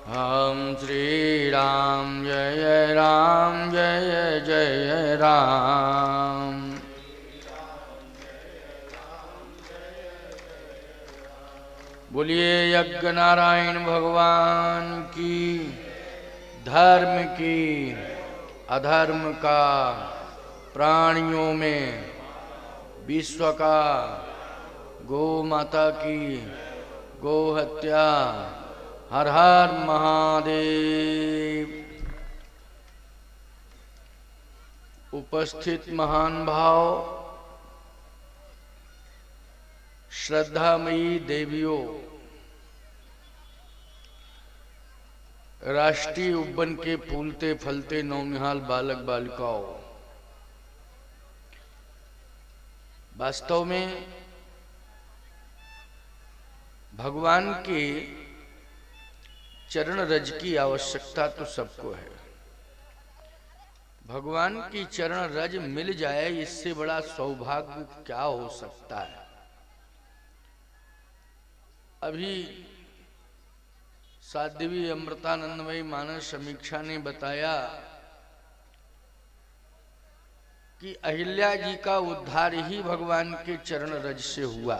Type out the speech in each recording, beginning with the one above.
हम श्री राम जय जय राम। बोलिए यज्ञ नारायण भगवान की। धर्म की अधर्म का, प्राणियों में विश्व का, गौ माता की गौ हत्या, हर हर महादेव। उपस्थित महान भाव, श्रद्धामयी देवियों, राष्ट्रीय उब्बन के फूलते फलते नौनिहाल बालक बालिकाओं, वास्तव में भगवान के चरण रज की आवश्यकता तो सबको है। भगवान की चरण रज मिल जाए, इससे बड़ा सौभाग्य क्या हो सकता है। अभी साध्वी अमृतानंदमयी मानस समीक्षा ने बताया कि अहिल्या जी का उद्धार ही भगवान के चरण रज से हुआ।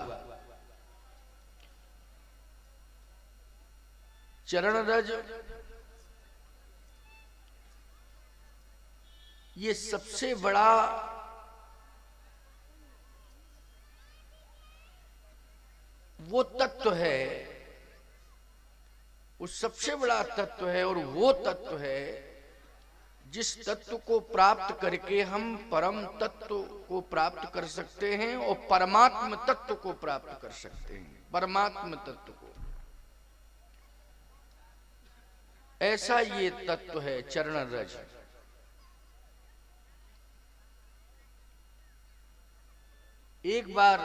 चरण रज ये सबसे बड़ा वो तत्व है, वो सबसे बड़ा तत्व है और वो तत्व है जिस तत्व को प्राप्त करके हम परम तत्व को प्राप्त कर सकते हैं और परमात्म तत्व को प्राप्त कर सकते हैं। परमात्म तत्व को, ऐसा ये तत्व है चरण रज। एक बार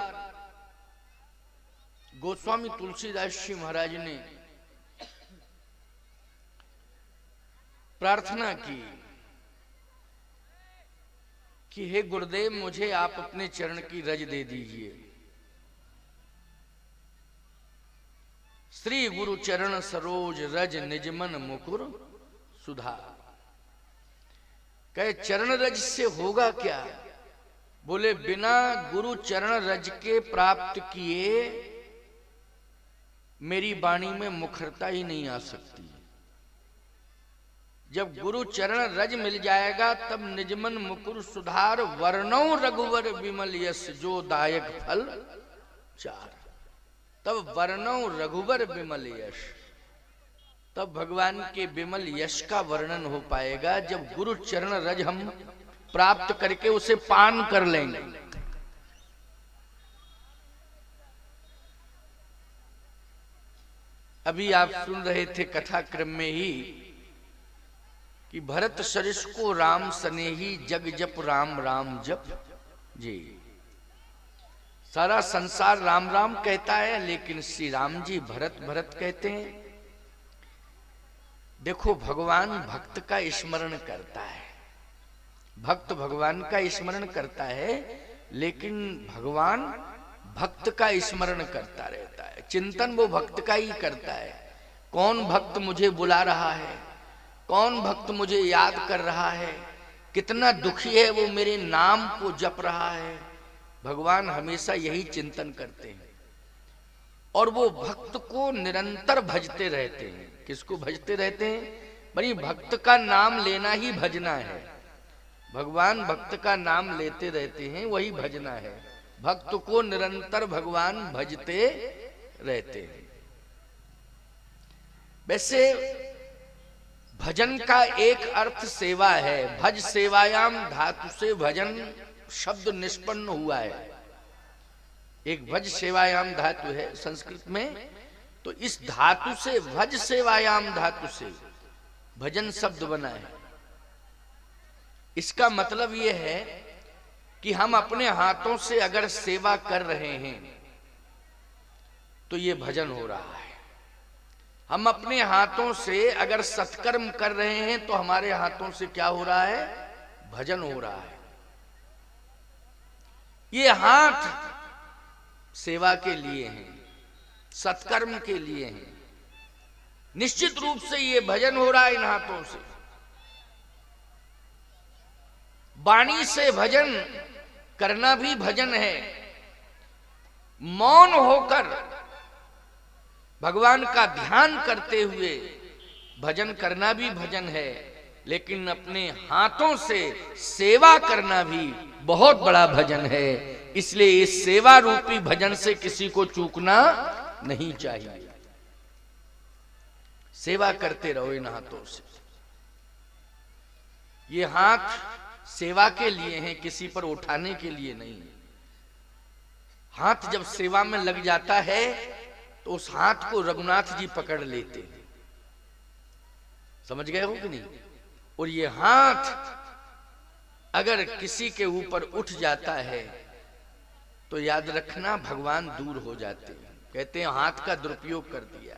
गोस्वामी तुलसीदास जी महाराज ने प्रार्थना की कि हे गुरुदेव, मुझे आप अपने चरण की रज दे दीजिए। श्री गुरु चरण सरोज रज निजमन मुकुर सुधा। कहे चरण रज से होगा क्या? बोले बिना गुरु चरण रज के प्राप्त किए मेरी वाणी में मुखरता ही नहीं आ सकती। जब गुरु चरण रज मिल जाएगा तब निजमन मुकुर सुधार, वर्णो रघुवर विमल यश जो दायक फल चार। तब वर्णो रघुवर विमल यश, तब भगवान के विमल यश का वर्णन हो पाएगा जब गुरु चरण रज हम प्राप्त करके उसे पान कर लेंगे। अभी आप सुन रहे थे कथा क्रम में ही कि भरत सरिस को राम स्नेही जग जप राम राम जप जी। सारा संसार राम राम कहता है, लेकिन श्री राम जी भरत भरत कहते हैं। देखो, भगवान भक्त का स्मरण करता है, भक्त भगवान का स्मरण करता है, लेकिन भगवान भक्त का स्मरण करता रहता है। चिंतन वो भक्त का ही करता है। कौन भक्त मुझे बुला रहा है, कौन भक्त मुझे याद कर रहा है, कितना दुखी है वो मेरे नाम को जप रहा है। भगवान हमेशा यही चिंतन करते हैं और वो भक्त को निरंतर भजते रहते हैं। किसको भजते रहते हैं? भाई भक्त का नाम लेना ही भजना है। भगवान भक्त का नाम लेते रहते हैं, वही भजना है। भक्त को निरंतर भगवान भजते रहते हैं। वैसे भजन का एक अर्थ सेवा है। भज सेवायाम धातु से भजन शब्द निष्पन्न हुआ है। एक भज सेवायाम धातु है संस्कृत में, तो इस धातु से भज सेवायाम धातु से भजन शब्द बना है। इसका मतलब यह है कि हम अपने हाथों से अगर सेवा कर रहे हैं तो ये भजन हो रहा है। हम अपने हाथों से अगर सत्कर्म कर रहे हैं तो हमारे हाथों से क्या हो रहा है? भजन हो रहा है। ये हाथ सेवा के लिए हैं, सत्कर्म के लिए हैं। निश्चित रूप से ये भजन हो रहा है इन हाथों से। वाणी से भजन करना भी भजन है, मौन होकर भगवान का ध्यान करते हुए भजन करना भी भजन है, लेकिन अपने हाथों से सेवा करना भी बहुत बड़ा भजन है। इसलिए इस सेवा रूपी भजन से किसी को चूकना नहीं चाहिए। सेवा करते रहो इन हाथों से। ये हाथ सेवा के लिए हैं, किसी पर उठाने के लिए नहीं। हाथ जब सेवा में लग जाता है तो उस हाथ को रघुनाथ जी पकड़ लेते हैं। समझ गए हो कि नहीं? और ये हाथ अगर किसी के ऊपर उठ जाता है तो याद रखना भगवान दूर हो जाते हैं। कहते हैं हाथ का दुरुपयोग कर दिया।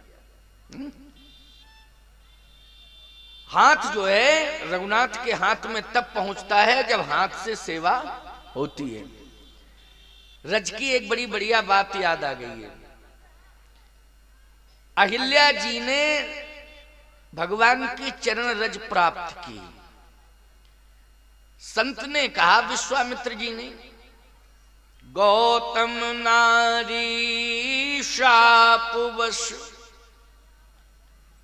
हाथ जो है रघुनाथ के हाथ में तब पहुंचता है जब हाथ से सेवा होती है। रज की एक बड़ी बढ़िया बात याद आ गई है। अहिल्या जी ने भगवान की चरण रज प्राप्त की। संत ने कहा, विश्वामित्र जी ने, गौतम नारी शापवश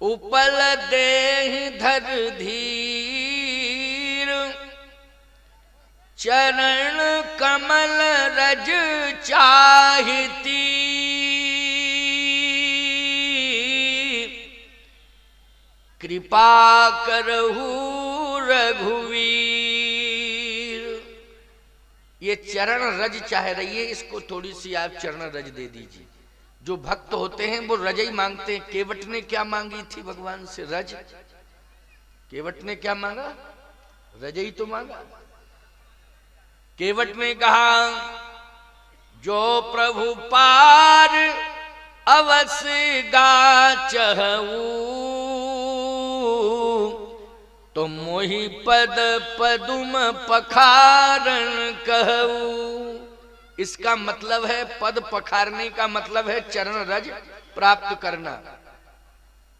उपल देहि धर धीर, चरण कमल रज चाहती, कृपा करहु रघुवीर। ये चरण रज चाह रही है, इसको थोड़ी सी आप चरण रज दे दीजिए। जो भक्त होते हैं वो रज ही मांगते हैं। केवट ने क्या मांगी थी भगवान से? रज। केवट ने क्या मांगा? रज ही तो मांगा। केवट ने कहा, जो प्रभु पार अवश्य गा चहू, तो मोहि पद पदुम पखारन कहू। इसका मतलब है, पद पखारने का मतलब है चरण रज प्राप्त करना।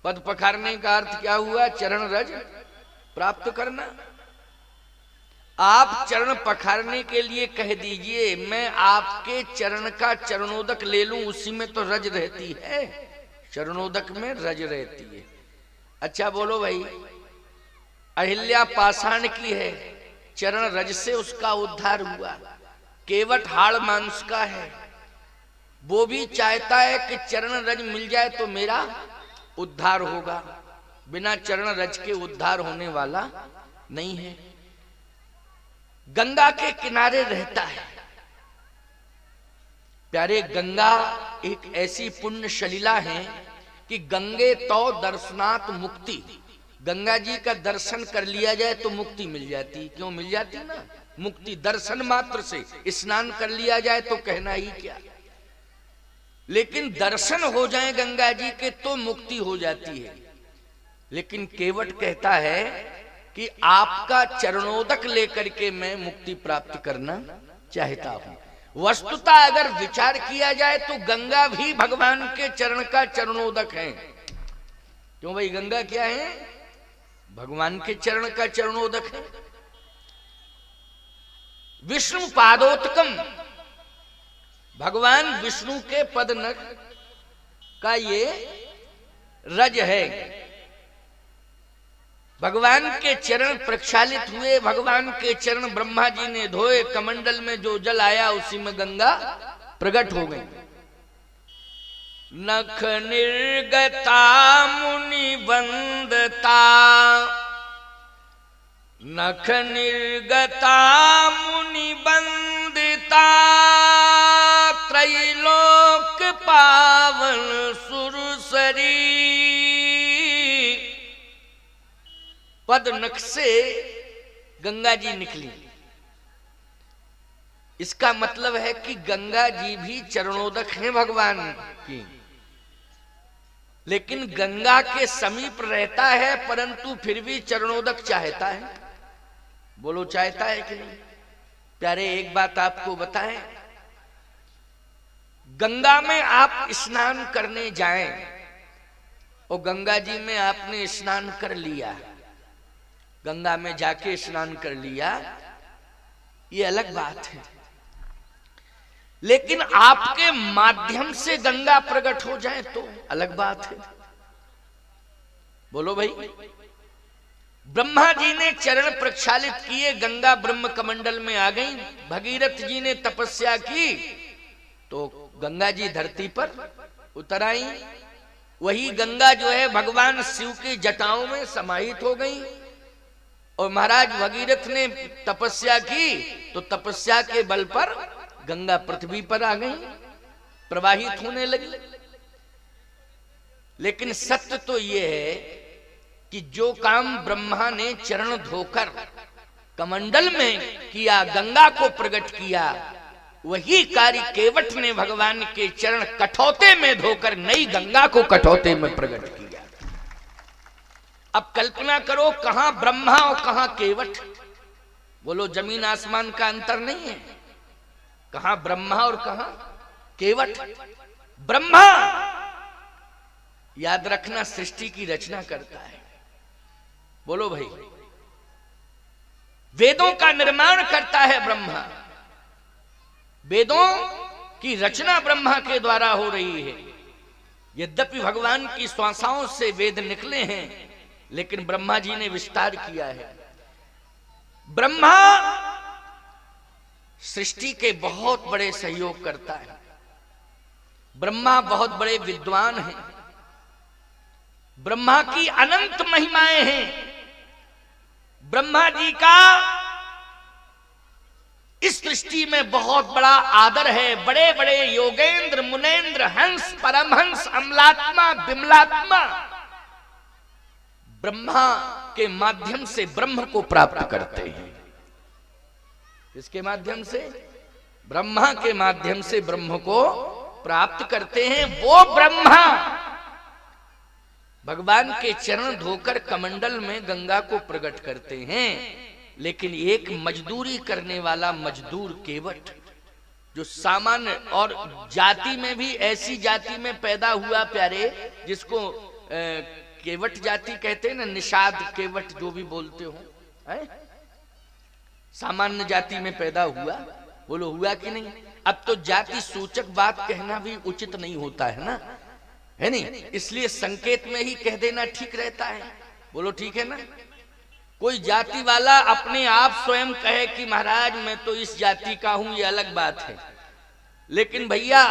पद पखारने का अर्थ क्या हुआ? चरण रज प्राप्त करना। आप चरण पखारने के लिए कह दीजिए, मैं आपके चरण का चरणोदक ले लूं, उसी में तो रज रहती है। चरणोदक में रज रहती है। अच्छा बोलो भाई, अहिल्या पाषाण की है, चरण रज से उसका उद्धार हुआ। केवट हाड़ मांस का है, वो भी चाहता है कि चरण रज मिल जाए तो मेरा उद्धार होगा। बिना चरण रज के उद्धार होने वाला नहीं है। गंगा के किनारे रहता है। प्यारे, गंगा एक ऐसी पुण्य सलिला है कि गंगे तो दर्शनात् मुक्ति। गंगा जी का दर्शन कर लिया जाए तो मुक्ति मिल जाती। क्यों मिल जाती ना? मुक्ति दर्शन मात्र से। स्नान कर लिया जाए तो कहना ही क्या। लेकिन दर्शन हो जाए गंगा जी के तो मुक्ति हो जाती है। लेकिन केवट कहता है कि आपका चरणोदक लेकर के मैं मुक्ति प्राप्त करना चाहता हूं। वस्तुतः अगर विचार किया जाए तो गंगा भी भगवान के चरण का चरणोदक है। क्यों भाई? गंगा क्या है? भगवान के चरण का चरणोदक है। विष्णु पादोत्कम, भगवान विष्णु के पद नख का ये रज है। भगवान के चरण प्रक्षालित हुए, भगवान के चरण ब्रह्मा जी ने धोए, कमंडल में जो जल आया उसी में गंगा प्रकट हो गई। नख निर्गता मुनि वंदता, नख निर्गता मुनि वंदिता, त्रैलोक पावन सुरसरी। पद नख से गंगा जी निकली। इसका मतलब है कि गंगा जी भी चरणोदक हैं भगवान की। लेकिन गंगा के समीप रहता है परंतु फिर भी चरणोदक चाहता है। बोलो, चाहता है कि नहीं? प्यारे, एक बात आपको बताएं, गंगा में आप स्नान करने जाएं और गंगा जी में आपने स्नान कर लिया, गंगा में जाके स्नान कर लिया, ये अलग बात है। लेकिन आपके माध्यम से गंगा प्रकट हो जाए तो अलग बात है। बोलो भाई, ब्रह्मा जी ने चरण प्रक्षालित किए, गंगा ब्रह्म कमंडल में आ गई। भगीरथ जी ने तपस्या की तो गंगा जी धरती पर उतर आई। वही गंगा जो है भगवान शिव की जटाओं में समाहित हो गई। और महाराज भगीरथ ने तपस्या की तो तपस्या के बल पर गंगा पृथ्वी पर आ गई, प्रवाहित होने लगी। लेकिन सत्य तो यह है कि जो काम ब्रह्मा ने चरण धोकर कमंडल में किया, गंगा को प्रकट किया, वही कार्य केवट ने भगवान के चरण कठौते में धोकर नई गंगा को कठौते में प्रकट किया। अब कल्पना करो, कहां ब्रह्मा और कहां केवट। बोलो, जमीन आसमान का अंतर नहीं है। कहां ब्रह्मा और कहां केवट। ब्रह्मा, याद रखना, सृष्टि की रचना करता है। बोलो भाई, वेदों का निर्माण करता है ब्रह्मा। वेदों की रचना ब्रह्मा के द्वारा हो रही है। यद्यपि भगवान की श्वासाओं से वेद निकले हैं, लेकिन ब्रह्मा जी ने विस्तार किया है। ब्रह्मा सृष्टि के बहुत बड़े सहयोग करता है। ब्रह्मा बहुत बड़े विद्वान हैं। ब्रह्मा की अनंत महिमाएं हैं। ब्रह्मा जी का इस सृष्टि में बहुत बड़ा आदर है। बड़े बड़े योगेंद्र, मुनेंद्र, हंस, परमहंस, अमलात्मा, विमलात्मा ब्रह्मा के माध्यम से ब्रह्म को प्राप्त करते हैं। इसके माध्यम से, ब्रह्मा के माध्यम से ब्रह्म को प्राप्त करते हैं। वो ब्रह्मा भगवान के चरण धोकर कमंडल में गंगा को प्रकट करते हैं। लेकिन एक मजदूरी करने वाला मजदूर केवट, जो सामान्य और जाति में भी ऐसी जाति में पैदा हुआ प्यारे, जिसको केवट जाति कहते हैं ना, निषाद केवट जो भी बोलते हो, सामान्य जाति में पैदा हुआ। बोलो, हुआ कि नहीं। अब तो जाति सूचक बात कहना भी उचित नहीं होता है ना, है नहीं, इसलिए संकेत में ही कह देना ठीक रहता है। बोलो, ठीक है ना। कोई जाति वाला अपने आप स्वयं कहे कि महाराज मैं तो इस जाति का हूं, ये अलग बात है। लेकिन भैया,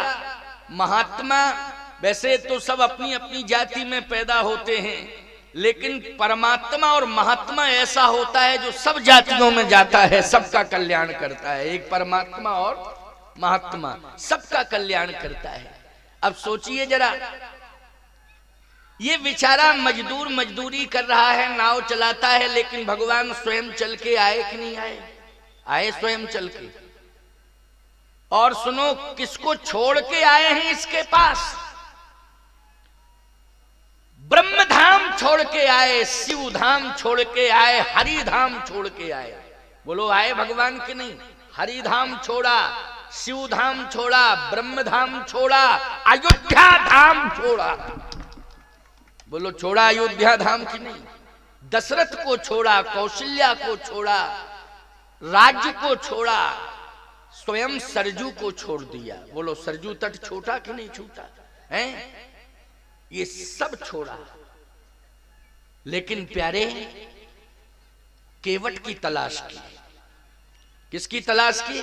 महात्मा वैसे तो सब अपनी अपनी जाति में पैदा होते हैं, लेकिन परमात्मा और महात्मा ऐसा होता है जो सब जातियों में जाता है, सबका कल्याण करता है। एक परमात्मा और महात्मा सबका कल्याण करता है। अब सोचिए जरा, ये बेचारा मजदूर मजदूरी कर रहा है, नाव चलाता है, लेकिन भगवान स्वयं चल के आए कि नहीं आए? आए स्वयं चल के। और सुनो, किसको छोड़ के आए हैं इसके पास? ब्रह्म धाम छोड़ के आए, शिव धाम छोड़ के आए, हरि धाम छोड़ के आए। बोलो, आए भगवान के नहीं? हरि धाम छोड़ा, शिव धाम छोड़ा, ब्रह्म धाम छोड़ा, अयोध्या धाम छोड़ा। बोलो, छोड़ा अयोध्या धाम की नहीं? दशरथ को छोड़ा, कौशल्या को छोड़ा, राज्य को छोड़ा, स्वयं सरजू को छोड़ दिया। बोलो, सरजू तट छोटा कि नहीं छूटा है? ये सब छोड़ा। लेकिन प्यारे, केवट की तलाश की। किसकी तलाश की?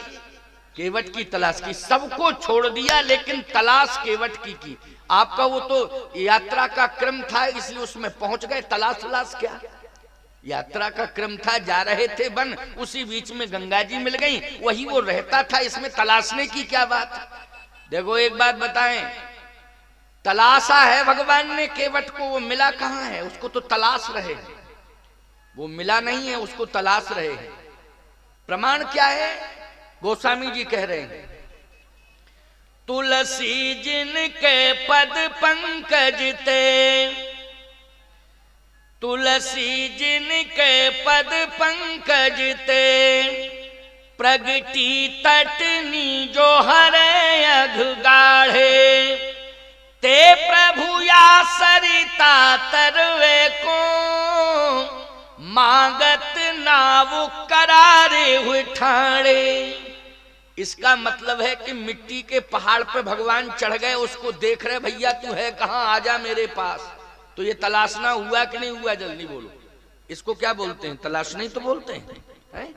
केवट की तलाश की। सबको छोड़ दिया, लेकिन तलाश केवट की। आपका वो तो यात्रा का क्रम था, इसलिए उसमें पहुंच गए। तलाश क्या? यात्रा का क्रम था, जा रहे थे वन, उसी बीच में गंगा जी मिल गई, वही वो रहता था, इसमें तलाशने की क्या बात? देखो, एक बात बताएं, तलाशा है भगवान ने केवट को, वो मिला कहां है? उसको तो तलाश रहे, वो मिला नहीं है, उसको तलाश रहे हैं। प्रमाण क्या है? गोस्वामी जी कह रहे हैं, तुलसी जिनके पद पंकज ते, तुलसी जिनके पद पंकज ते, प्रगटी तटनी जो हरे अघ गाढ़े, ते प्रभु या सरिता तरवे को मांगत नाव करारे हुए ठाणे। इसका मतलब है कि मिट्टी के पहाड़ पे भगवान चढ़ गए, उसको देख रहे, भैया तू है कहां, आजा मेरे पास। तो ये तलाशना हुआ कि नहीं हुआ, जल्दी बोलो। इसको क्या बोलते हैं, तलाशना ही तो बोलते हैं।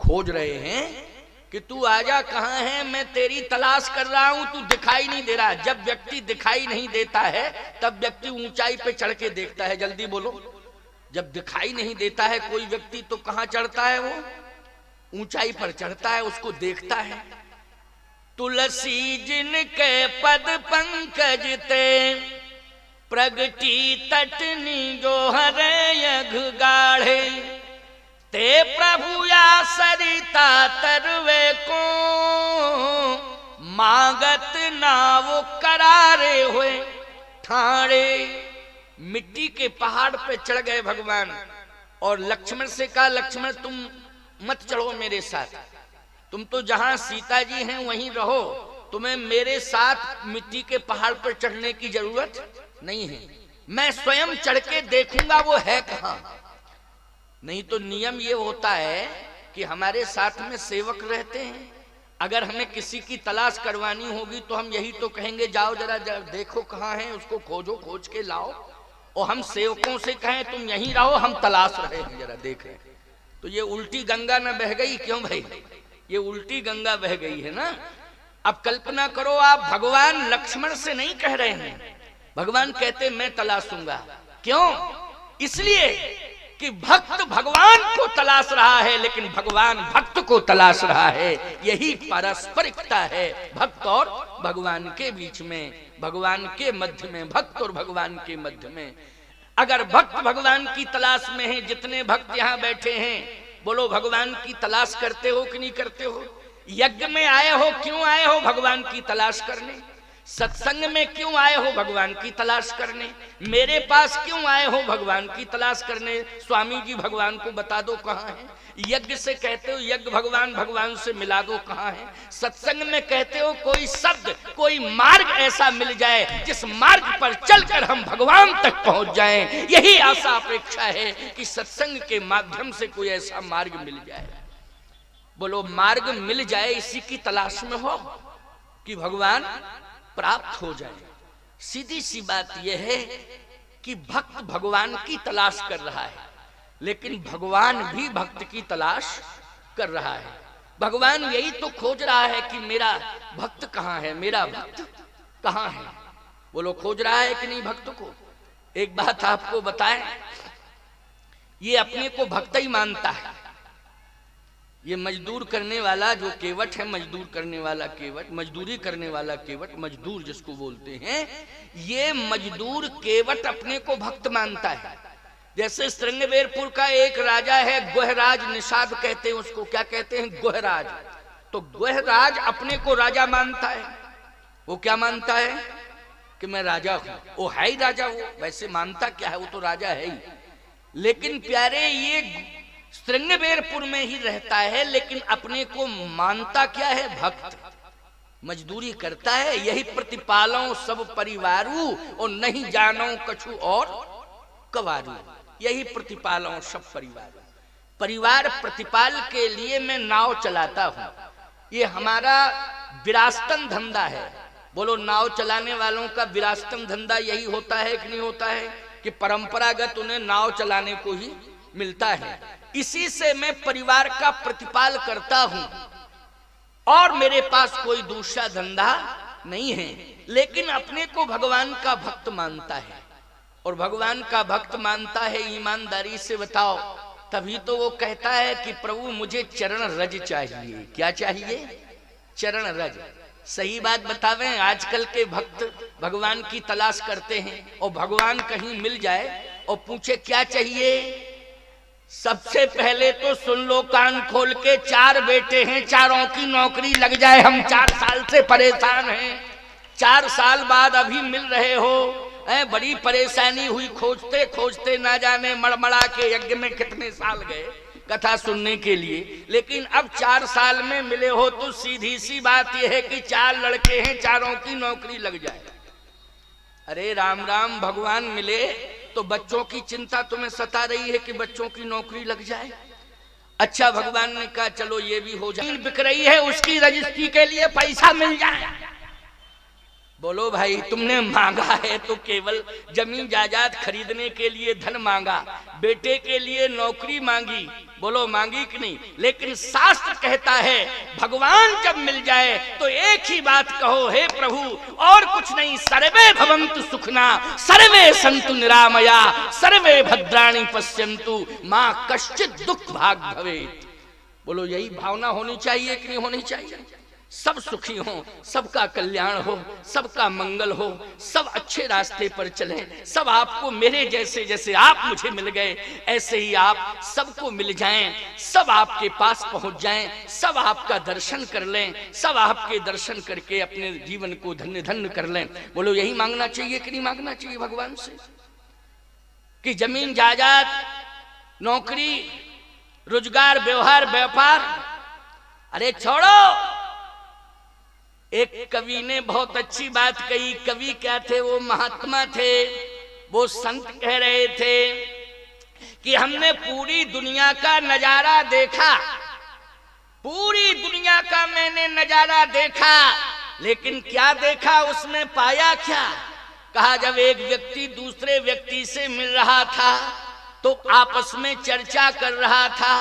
खोज रहे हैं कि तू आजा, कहां है, मैं तेरी तलाश कर रहा हूं, तू दिखाई नहीं दे रहा। जब व्यक्ति दिखाई नहीं देता है तब व्यक्ति ऊंचाई पे चढ़ के देखता है, जल्दी बोलो। जब दिखाई नहीं देता है कोई व्यक्ति तो कहां चढ़ता है, वो ऊंचाई पर चढ़ता है, उसको देखता है। तुलसी जिनके पद पंकज ते प्रगटी तटनी जो हरे यघ गाढ़े। ते प्रभु या सरिता तरवे को मांगत नाव करारे हुए ठाणे। मिट्टी के पहाड़ पे चढ़ गए भगवान और लक्ष्मण से कहा, लक्ष्मण तुम मत चढ़ो मेरे साथ, तुम तो जहां सीता जी हैं वहीं रहो, तुम्हें मेरे साथ मिट्टी के पहाड़ पर चढ़ने की जरूरत नहीं है, मैं स्वयं चढ़ के देखूंगा वो है कहां। नहीं तो नियम ये होता है कि हमारे साथ में सेवक रहते हैं, अगर हमें किसी की तलाश करवानी होगी तो हम यही तो कहेंगे, जाओ जरा देखो कहां है, उसको खोजो, खोज के लाओ। और हम सेवकों से कहें तुम यहीं रहो, हम तलाश रहे हैं, जरा देख रहे हैं। तो ये उल्टी गंगा न बह गई क्यों भाई, ये उल्टी गंगा बह गई है ना। अब कल्पना करो आप, भगवान लक्ष्मण से नहीं कह रहे हैं, भगवान कहते मैं तलाशूंगा। क्यों, इसलिए कि भक्त भगवान को तलाश रहा है, लेकिन भगवान भक्त को तलाश रहा है। यही पारस्परिकता है भक्त और भगवान के बीच में, भगवान के मध्य में, भक्त और भगवान के मध्य में। अगर भक्त भगवान की तलाश में है, जितने भक्त यहाँ बैठे हैं, बोलो भगवान की तलाश करते हो कि नहीं करते हो? यज्ञ में आए हो, क्यों आए हो? भगवान की तलाश करने। सत्संग में क्यों आए हो? भगवान की तलाश करने। मेरे पास क्यों आए हो? भगवान की तलाश करने। स्वामी जी भगवान को बता दो कहाँ है। यज्ञ से कहते हो यज्ञ भगवान, भगवान से मिला दो कहाँ है। सत्संग में कहते हो कोई शब्द, कोई मार्ग ऐसा मिल जाए जिस मार्ग पर चलकर हम भगवान तक पहुंच जाएं। यही आशा अपेक्षा है कि सत्संग के माध्यम से कोई ऐसा मार्ग मिल जाए। बोलो मार्ग मिल जाए, इसी की तलाश में हो कि भगवान प्राप्त हो जाए। सीधी सी बात यह है कि भक्त भगवान की तलाश कर रहा है, लेकिन भगवान भी भक्त की तलाश कर रहा है। भगवान यही तो खोज रहा है कि मेरा भक्त कहाँ है, मेरा भक्त कहाँ है। बोलो खोज रहा है कि नहीं भक्त को? एक बात आपको बताएं, ये अपने को भक्त ही मानता है। ये मजदूर करने वाला जो केवट है, मजदूर करने वाला केवट, मजदूरी करने वाला केवट, मजदूर जिसको बोलते हैं, ये मजदूर केवट अपने को भक्त मानता है। जैसे श्रृंगवेरपुर का एक राजा है, गोहराज निषाद कहते हैं उसको। क्या कहते हैं? गोहराज। तो गोहराज अपने को राजा मानता है। वो क्या मानता है? कि मैं राजा हूं। वो है ही राजा, वो वैसे मानता क्या है, वो तो राजा है ही। लेकिन प्यारे ये श्रृंगवेरपुर में ही रहता है, लेकिन अपने को मानता क्या है? भक्त। मजदूरी करता है, यही प्रतिपालों सब परिवारू और नहीं जानो कछु और कवारू। यही प्रतिपालों सब परिवार। परिवार प्रतिपाल के लिए मैं नाव चलाता हूं। ये हमारा विरासतन धंधा है। बोलो नाव चलाने वालों का विरासतन धंधा यही होता है कि नहीं होता है? कि परंपरागत उन्हें नाव चलाने को ही मिलता है। इसी से मैं परिवार का प्रतिपाल करता हूं और मेरे पास कोई दूसरा धंधा नहीं है। लेकिन अपने को भगवान का भक्त मानता है, और भगवान का भक्त मानता है ईमानदारी से बताओ, तभी तो वो कहता है कि प्रभु मुझे चरण रज चाहिए। क्या चाहिए? चरण रज। सही बात बतावें, आजकल के भक्त भगवान की तलाश करते हैं और भगवान कहीं मिल जाए और पूछे क्या चाहिए, सबसे पहले तो सुन लो कान खोल के, 4 बेटे हैं, चारों की नौकरी लग जाए। हम 4 साल से परेशान हैं, 4 साल बाद अभी मिल रहे हो। बड़ी परेशानी हुई, खोजते खोजते ना जाने मड़मड़ा के यज्ञ में कितने साल गए कथा सुनने के लिए, लेकिन अब 4 साल में मिले हो। तो सीधी सी बात यह है कि 4 लड़के हैं, चारों की नौकरी लग जाए। अरे राम राम, भगवान मिले तो बच्चों की चिंता तुम्हें सता रही है कि बच्चों की नौकरी लग जाए। अच्छा, भगवान ने कहा चलो ये भी हो जाए, बिक रही है उसकी रजिस्ट्री के लिए पैसा मिल जाए। बोलो भाई, तुमने मांगा है तो केवल जमीन जायदाद खरीदने के लिए धन मांगा, बेटे के लिए नौकरी मांगी, बोलो मांगी कि नहीं? लेकिन शास्त्र कहता है भगवान जब मिल जाए तो एक ही बात कहो, हे प्रभु और कुछ नहीं, सर्वे भवन्तु सुखना सर्वे सन्तु निरामया सर्वे भद्राणि पश्यन्तु मां कश्चित् दुख भाग भवेत्। बोलो यही भावना होनी चाहिए कि नहीं होनी चाहिए? सब सुखी हो, सबका कल्याण हो, सबका मंगल हो, सब अच्छे रास्ते पर चलें, सब आपको मेरे जैसे, जैसे आप मुझे मिल गए ऐसे ही आप सबको मिल जाएं, सब आपके पास पहुंच जाएं, सब आपका दर्शन कर लें, सब आपके दर्शन करके अपने जीवन को धन्य धन्य कर लें। बोलो यही मांगना चाहिए कि नहीं मांगना चाहिए भगवान से? कि जमीन जायदाद, नौकरी, रोजगार, व्यवहार, व्यापार, अरे छोड़ो। एक कवि ने बहुत अच्छी बात कही। कवि क्या थे? वो महात्मा थे, वो संत कह रहे थे कि हमने पूरी दुनिया का नजारा देखा, पूरी दुनिया का मैंने नजारा देखा, लेकिन क्या देखा, उसमें पाया क्या? कहा जब एक व्यक्ति दूसरे व्यक्ति से मिल रहा था तो आपस में चर्चा कर रहा था।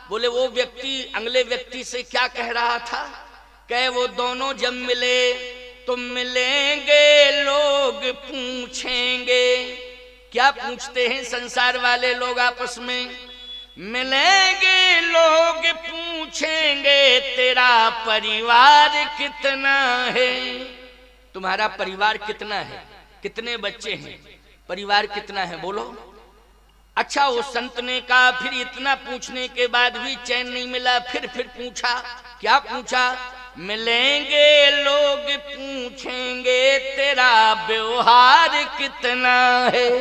बोले वो व्यक्ति अगले व्यक्ति से क्या कह रहा था? कहे वो दोनों जब मिले तो मिलेंगे लोग पूछेंगे। क्या पूछते हैं संसार वाले लोग आपस में? मिलेंगे लोग पूछेंगे तेरा परिवार कितना है, तुम्हारा परिवार कितना है, कितने बच्चे हैं, परिवार कितना है, बोलो। अच्छा, वो संत ने कहा फिर इतना पूछने के बाद भी चैन नहीं मिला, फिर पूछा। क्या पूछा? मिलेंगे लोग पूछेंगे तेरा व्यवहार कितना है।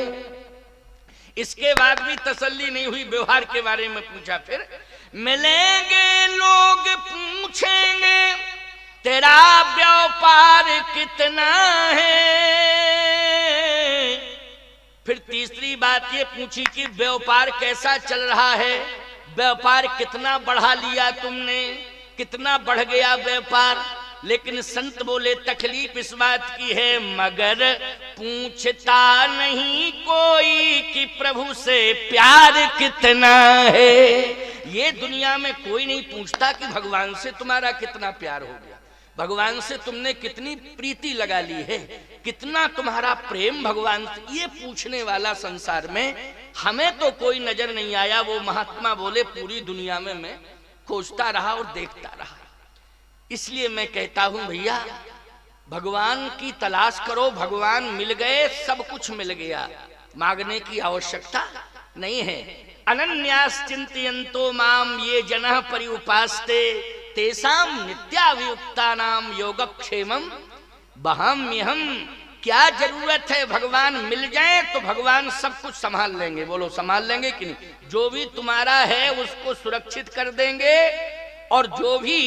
इसके बाद भी तसल्ली नहीं हुई, व्यवहार के बारे में पूछा। फिर मिलेंगे लोग पूछेंगे तेरा व्यापार कितना है। फिर तीसरी बात ये पूछी कि व्यापार कैसा चल रहा है, व्यापार कितना बढ़ा लिया तुमने, कितना बढ़ गया व्यापार। लेकिन संत बोले तकलीफ इस बात की है मगर पूछता नहीं कोई कि प्रभु से प्यार कितना है। ये दुनिया में कोई नहीं पूछता कि भगवान से तुम्हारा कितना प्यार हो गया, भगवान से तुमने कितनी प्रीति लगा ली है, कितना तुम्हारा प्रेम भगवान से। ये पूछने वाला संसार में हमें तो कोई नजर नहीं आया। वो महात्मा बोले पूरी दुनिया में मैं खोजता रहा और देखता रहा। इसलिए मैं कहता हूं भैया, भगवान की तलाश करो, भगवान मिल गए, सब कुछ मिल गया, मांगने की आवश्यकता नहीं है। अनन्यास चिंतयन्तो माम ये जनः परिउपास्ते तेषां नित्याभियुक्तानां योगक्षेमं वहाम्यहम्। क्या जरूरत है, भगवान मिल जाए तो भगवान सब कुछ संभाल लेंगे। बोलो संभाल लेंगे कि नहीं? जो भी तुम्हारा है उसको सुरक्षित कर देंगे और जो भी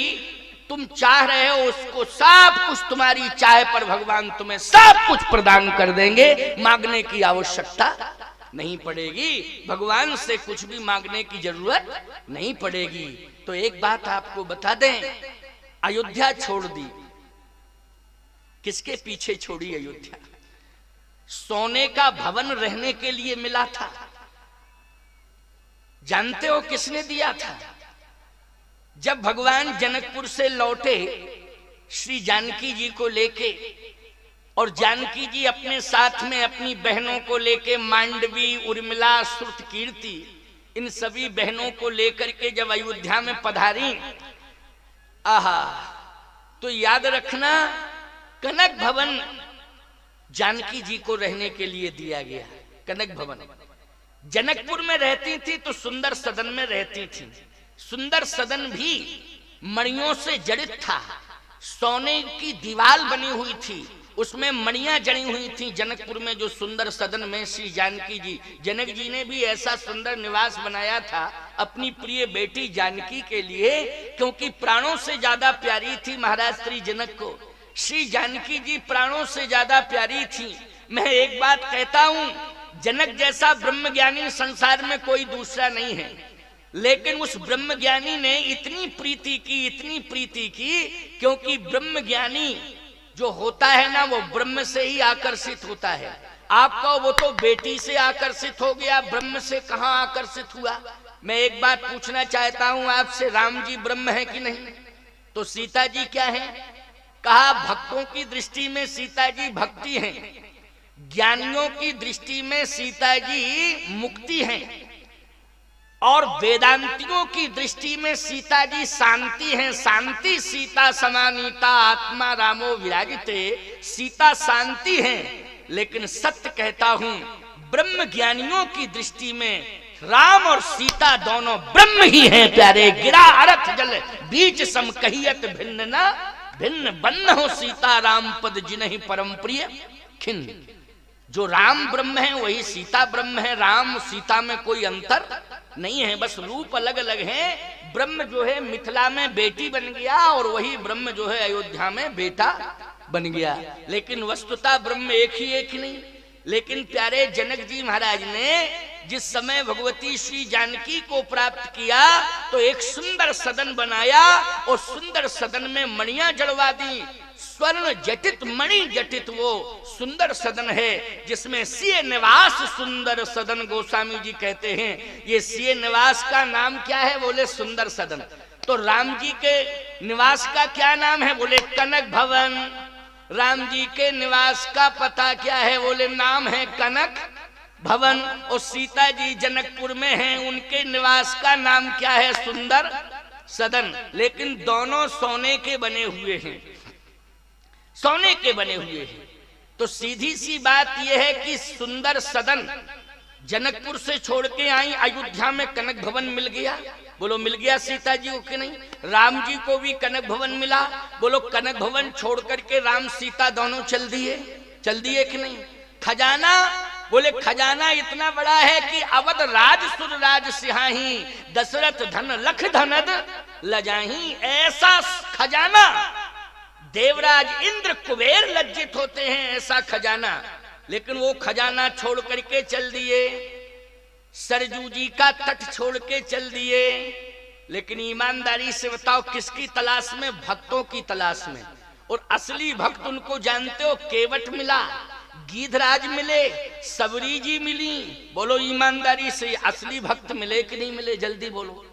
तुम चाह रहे हो उसको सब कुछ तुम्हारी चाह पर भगवान तुम्हें सब कुछ प्रदान कर देंगे। मांगने की आवश्यकता नहीं पड़ेगी, भगवान से कुछ भी मांगने की जरूरत नहीं पड़ेगी। तो एक बात आपको बता दें, अयोध्या छोड़ दी, किसके पीछे छोड़ी अयोध्या? सोने का भवन रहने के लिए मिला था। जानते हो किसने दिया था? जब भगवान जनकपुर से लौटे श्री जानकी जी को लेके, और जानकी जी अपने साथ में अपनी बहनों को लेके मांडवी, उर्मिला, श्रुतकीर्ति, इन सभी बहनों को लेकर के जब अयोध्या में पधारी, आहा, तो याद रखना कनक भवन जानकी जी को रहने के लिए दिया गया। कनक भवन जनकपुर में रहती थी तो सुंदर सदन में रहती थी। सुंदर सदन भी मणियों से जड़ित था, सोने की दीवार बनी हुई थी, उसमें मणियां जड़ी हुई थी। जनकपुर में जो सुंदर सदन में श्री जानकी जी, जनक जी ने भी ऐसा सुंदर निवास बनाया था अपनी प्रिय बेटी जानकी के लिए, क्योंकि प्राणों से ज्यादा प्यारी थी महाराज श्री जनक को। श्री जानकी जी प्राणों से ज्यादा प्यारी थी। मैं एक बात कहता हूं, जनक जैसा ब्रह्मज्ञानी संसार में कोई दूसरा नहीं है, लेकिन उस ब्रह्मज्ञानी ने इतनी प्रीति की, क्योंकि ब्रह्मज्ञानी जो होता है ना, वो ब्रह्म से ही आकर्षित होता है। आपका वो तो बेटी से आकर्षित हो गया, ब्रह्म से कहां आकर्षित हुआ। मैं एक बात पूछना चाहता हूं आपसे, राम जी ब्रह्म है कि नहीं? तो सीता जी क्या है? कहा भक्तों की दृष्टि में सीता जी भक्ति हैं, ज्ञानियों की दृष्टि में सीता जी मुक्ति हैं, और वेदांतियों की दृष्टि में सीता जी शांति हैं। शांति सीता समानीता आत्मा रामो विराजिते, सीता शांति हैं। लेकिन सत्य कहता हूं, ब्रह्म ज्ञानियों की दृष्टि में राम और सीता दोनों ब्रह्म ही हैं प्यारे। गिरा अरथ जल बीच सम कहियत भिन्न न भिन्न बन्न हो सीता राम पद जिन्हि परम प्रिय खिन्न। जो राम ब्रह्म है वही सीता ब्रह्म है। राम सीता में कोई अंतर नहीं है, बस रूप अलग अलग है। ब्रह्म जो है मिथिला में बेटी बन गया और वही ब्रह्म जो है अयोध्या में बेटा बन गया, लेकिन वस्तुतः ब्रह्म एक ही नहीं। लेकिन प्यारे जनक जी महाराज ने जिस समय भगवती श्री जानकी को प्राप्त किया तो एक सुंदर सदन बनाया, और सुंदर सदन में मणियां जड़वा दी। स्वर्ण जटित मणि जटित वो सुंदर सदन है, जिसमें सिय निवास सुंदर सदन। गोस्वामी जी कहते हैं ये सिय निवास का नाम क्या है? बोले सुंदर सदन। तो राम जी के निवास का क्या नाम है? बोले कनक भवन। राम जी के निवास का पता क्या है? बोले नाम है कनक भवन। और सीता जी जनकपुर में हैं, उनके निवास का नाम क्या है? सुंदर सदन। लेकिन दोनों सोने के बने हुए हैं, सोने के बने हुए हैं। तो सीधी सी बात यह है कि सुंदर सदन जनकपुर से छोड़ के आई, अयोध्या में कनक भवन मिल गया। बोलो मिल गया सीता जी को कि नहीं? राम जी को भी कनक भवन मिला। बोलो कनक भवन छोड़ करके राम सीता दोनों चल दिए कि नहीं? खजाना, बोले खजाना इतना बड़ा है कि अवध राज सुर राज सिहाही, दशरथ धन लख धनद लजाही। ऐसा खजाना देवराज इंद्र कुबेर लज्जित होते हैं, ऐसा खजाना। लेकिन वो खजाना छोड़ करके चल दिए, सरजू जी का तट छोड़ के चल दिए। लेकिन ईमानदारी से बताओ किसकी तलाश में? भक्तों की तलाश में। और असली भक्त उनको जानते हो? केवट मिला, गीधराज मिले, सबरी जी मिली। बोलो ईमानदारी से असली भक्त मिले कि नहीं मिले? जल्दी बोलो।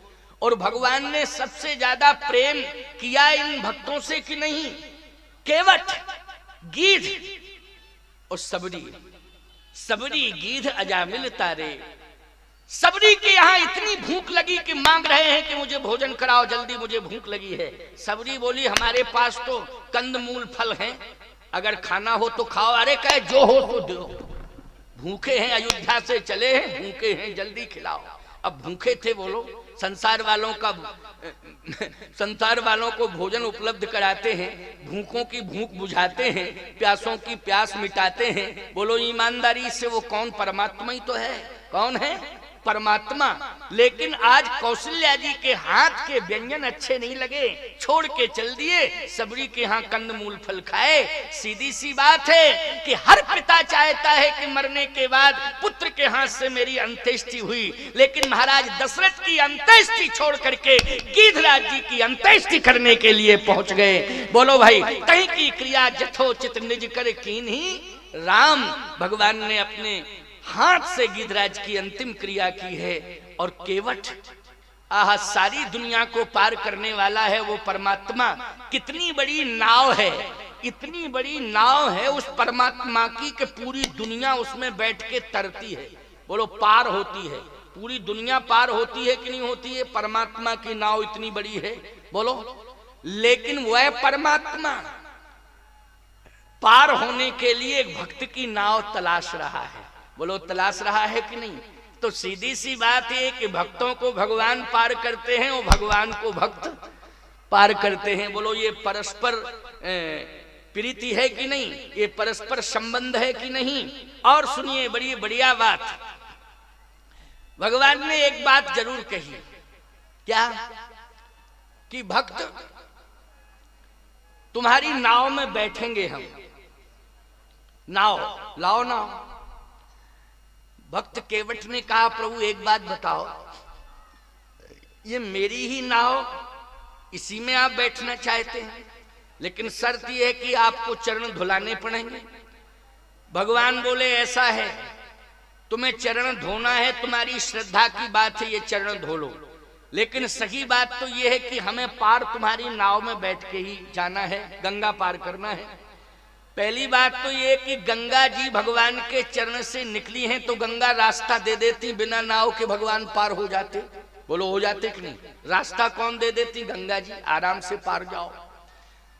और भगवान ने सबसे ज्यादा प्रेम किया इन भक्तों से कि नहीं? केवट, गीध और सबरी। सबरी गीध अजामिल तारे। सबरी के यहाँ इतनी भूख लगी कि मांग रहे हैं कि मुझे भोजन कराओ, जल्दी मुझे भूख लगी है। सबरी बोली हमारे पास तो कंदमूल फल हैं, अगर खाना हो तो खाओ। अरे कहे जो हो तो दो, भूखे हैं, अयोध्या से चले हैं, भूखे हैं, जल्दी खिलाओ। अब भूखे थे, बोलो संसार वालों को भोजन उपलब्ध कराते हैं, भूखों की भूख बुझाते हैं, प्यासों की प्यास मिटाते हैं। बोलो ईमानदारी से वो कौन? परमात्मा ही तो है। कौन है? परमात्मा। लेकिन आज कौशल्या जी के हाथ के व्यंजन अच्छे नहीं लगे, छोड़ के चल दिए, सबरी के यहाँ कंदमूल फल खाए। सीधी सी बात है कि हर पिता चाहता है कि मरने के बाद पुत्र के हाथ से मेरी अंत्येष्टि हुई, लेकिन महाराज दशरथ की अंत्येष्टि छोड़ करके गीधराज जी की अंत्येष्टि करने के लिए पहुंच गए। बोलो भाई, कहीं की क्रिया जथोचित निज कर कीन्ही। राम भगवान ने अपने हाथ से गीधराज की अंतिम क्रिया की है। और केवट, आह, सारी दुनिया को पार करने वाला है वो परमात्मा। कितनी बड़ी नाव है, इतनी बड़ी नाव है उस परमात्मा की कि पूरी दुनिया उसमें बैठ के तरती है। बोलो पार होती है, पूरी दुनिया पार होती है कि नहीं होती है? परमात्मा की नाव इतनी बड़ी है, बोलो। लेकिन वह परमात्मा पार होने के लिए एक भक्त की नाव तलाश रहा है। बोलो तलाश रहा है कि नहीं? तो सीधी सी बात है कि भक्तों को भगवान पार करते हैं और भगवान को भक्त पार करते हैं। बोलो ये परस्पर प्रीति है कि नहीं? ये परस्पर संबंध है कि नहीं? और सुनिए बड़ी बढ़िया बात, भगवान ने एक बात जरूर कही। क्या? कि भक्त तुम्हारी नाव में बैठेंगे हम, नाव लाओ नाव। भक्त केवट ने कहा प्रभु एक बात बताओ, ये मेरी ही नाव, इसी में आप बैठना चाहते हैं, लेकिन शर्त यह है कि आपको चरण धुलाने पड़ेंगे। भगवान बोले ऐसा है, तुम्हें चरण धोना है, तुम्हारी श्रद्धा की बात है, ये चरण धो लो, लेकिन सही बात तो यह है कि हमें पार तुम्हारी नाव में बैठ के ही जाना है, गंगा पार करना है। पहली बात तो ये कि गंगा जी भगवान के चरण से निकली हैं, तो गंगा रास्ता दे देती, बिना नाव के भगवान पार हो जाते। बोलो हो जाते कि नहीं? रास्ता कौन दे देती? गंगा जी, आराम से पार जाओ।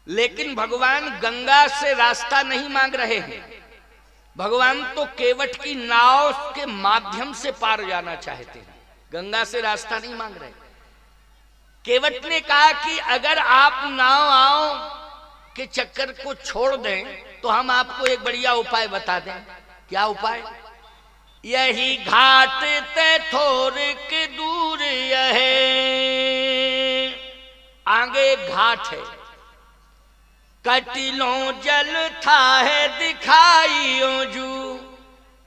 लेकिन भगवान गंगा से रास्ता नहीं मांग रहे हैं, भगवान तो केवट की नाव के माध्यम से पार जाना चाहते हैं, गंगा से रास्ता नहीं मांग रहे। केवट ने कहा कि अगर आप नाव आओ के चक्कर को छोड़ दें तो हम आपको एक बढ़िया उपाय बता दें। क्या उपाय? यही घाट ते थोर के दूर यहे, आगे घाट है, कटिलों जल था है दिखाइयो जू,